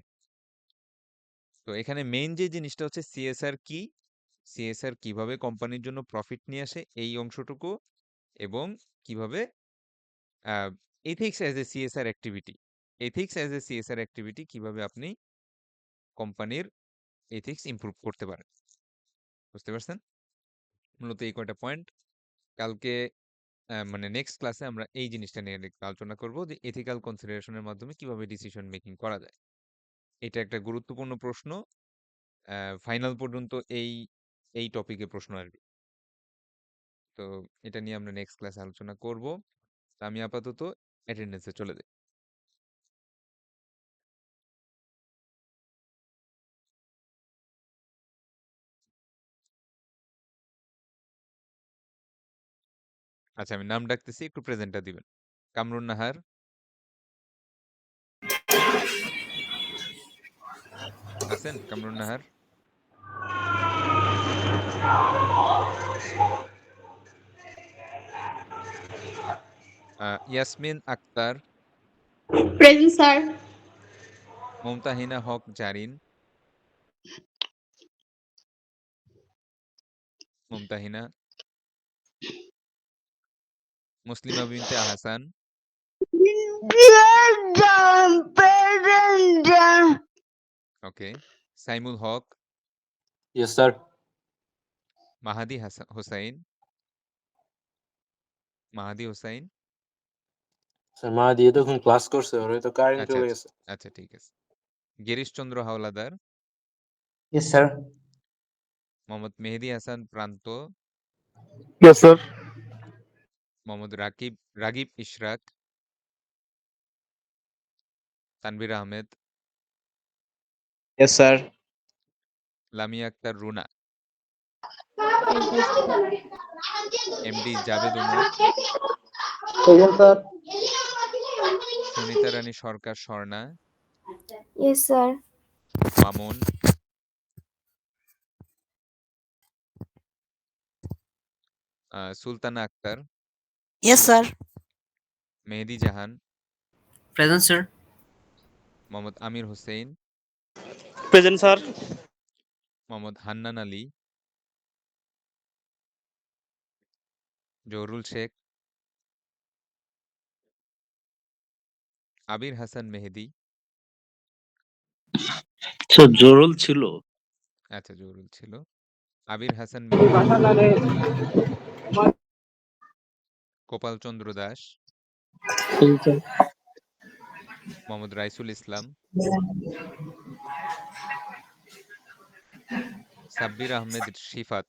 তো এখানে মেইন যে জিনিসটা হচ্ছে সিএসআর কি, সিএসআর কিভাবে কোম্পানির জন্য প্রফিট নিয়ে আসে এই অংশটুকু, এবং কিভাবে ethics as a CSR activity, ethics as a CSR activity কিভাবে আপনি কোম্পানির এথিক্স ইমপ্রুভ করতে পারেন। বুঝতে পারছেন? মূলত এই কয়টা পয়েন্ট। কালকে মানে নেক্সট ক্লাসে আমরা এই জিনিসটা নিয়ে একটু আলোচনা করব যে এথিক্যাল কনসিডারেশনের মাধ্যমে কিভাবে ডিসিশন মেকিং করা যায়। এটা একটা গুরুত্বপূর্ণ প্রশ্ন। ফাইনাল পর্যন্ত এই টপিকে প্রশ্ন আসবে। তো এটা নিয়ে আমরা নেক্সট ক্লাসে আলোচনা করব। তো আমি আপাতত অ্যাটেন্ডেন্সে চলে যাই। আচ্ছা, আমি নাম ডাকতেছি, একটু প্রেজেন্টটা দিবেন। কামরুন নাহার, আছেন? Kamrun Nahar, Yasmin Akter, Present, sir. মমতাহিনা হক জারিন, মমতাহিনা, মুসলিমা বিনতে আহসান, ওকে, সাইমুল হক, Yes, sir. মাহাদি হোসাইন, মাহাদি হোসাইন, স্যার মা দিয়ে তখন ক্লাস করছে, ওর তো কারেন্ট আচ্ছা চলে আচ্ছা গেছে। আচ্ছা, ঠিক আছে। Girishchandra Hawlader, yes sir. Mohammad Mehedi Hasan Pranto, yes sir. Mohammad Ragib Ishraq, Tanvir Ahmed, yes sir. Lamia Akter Runa, MD Jabed Omar, present sir. Sunita Rani Sarkar Swarna, Yes, sir. Mamun, Sultana Akter, Yes, sir. Mehedi Jahan, Present, sir. Mohammad Amir Hossain, present sir. Mohammad Hannan Ali, Zahurul Sheikh, Abir Hasan Mehedi, So জরুল ছিল। আচ্ছা জহুরুল ছিল, Abir Hasan Mehedi, Gopal Chandra Das, Mohammad Raisul Islam, Sabbir Ahmed Shifat,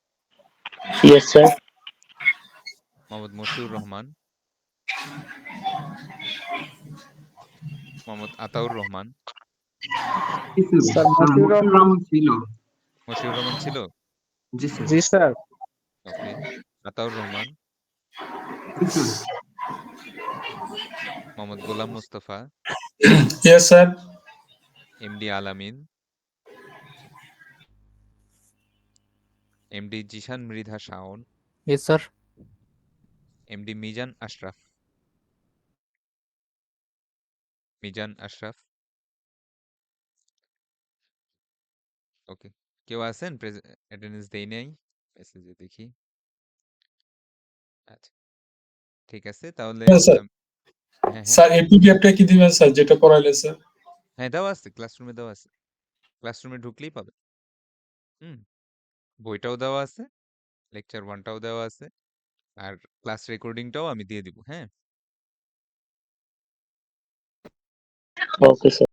yes sir. Mohammad Moshiur Rahman, Mohammad Ataur Rahman, sir Moshiur Rahman ছিল। মশিউর রহমান ছিল, জি sir. Okay, Ataur Rahman, Mohammad Golam Mustafa, Yes, sir. MD Alamin, MD Zishan Mridha Shawon, Yes, sir. MD Mizan Ashraf, Mizan Ashraf, okay. কেউ আছেন attendance দেই নাই? মেসেজে দেখি। আচ্ছা, ঠিক আছে তাহলে। হ্যাঁ, স্যার। হ্যাঁ হ্যাঁ স্যার এই পিডিএফটা কি দিবেন স্যার, যেটা পড়াইলেন স্যার? হ্যাঁ, দেওয়া আছে, ক্লাসরুমে দেওয়া আছে। ক্লাসরুমে ঢুকলেই পাবে। বইটাও দেওয়া আছে, লেকচার 1টাও দেওয়া আছে, আর ক্লাস রেকর্ডিংটাও আমি দিয়ে দিব। হ্যাঁ, ওকে স্যার।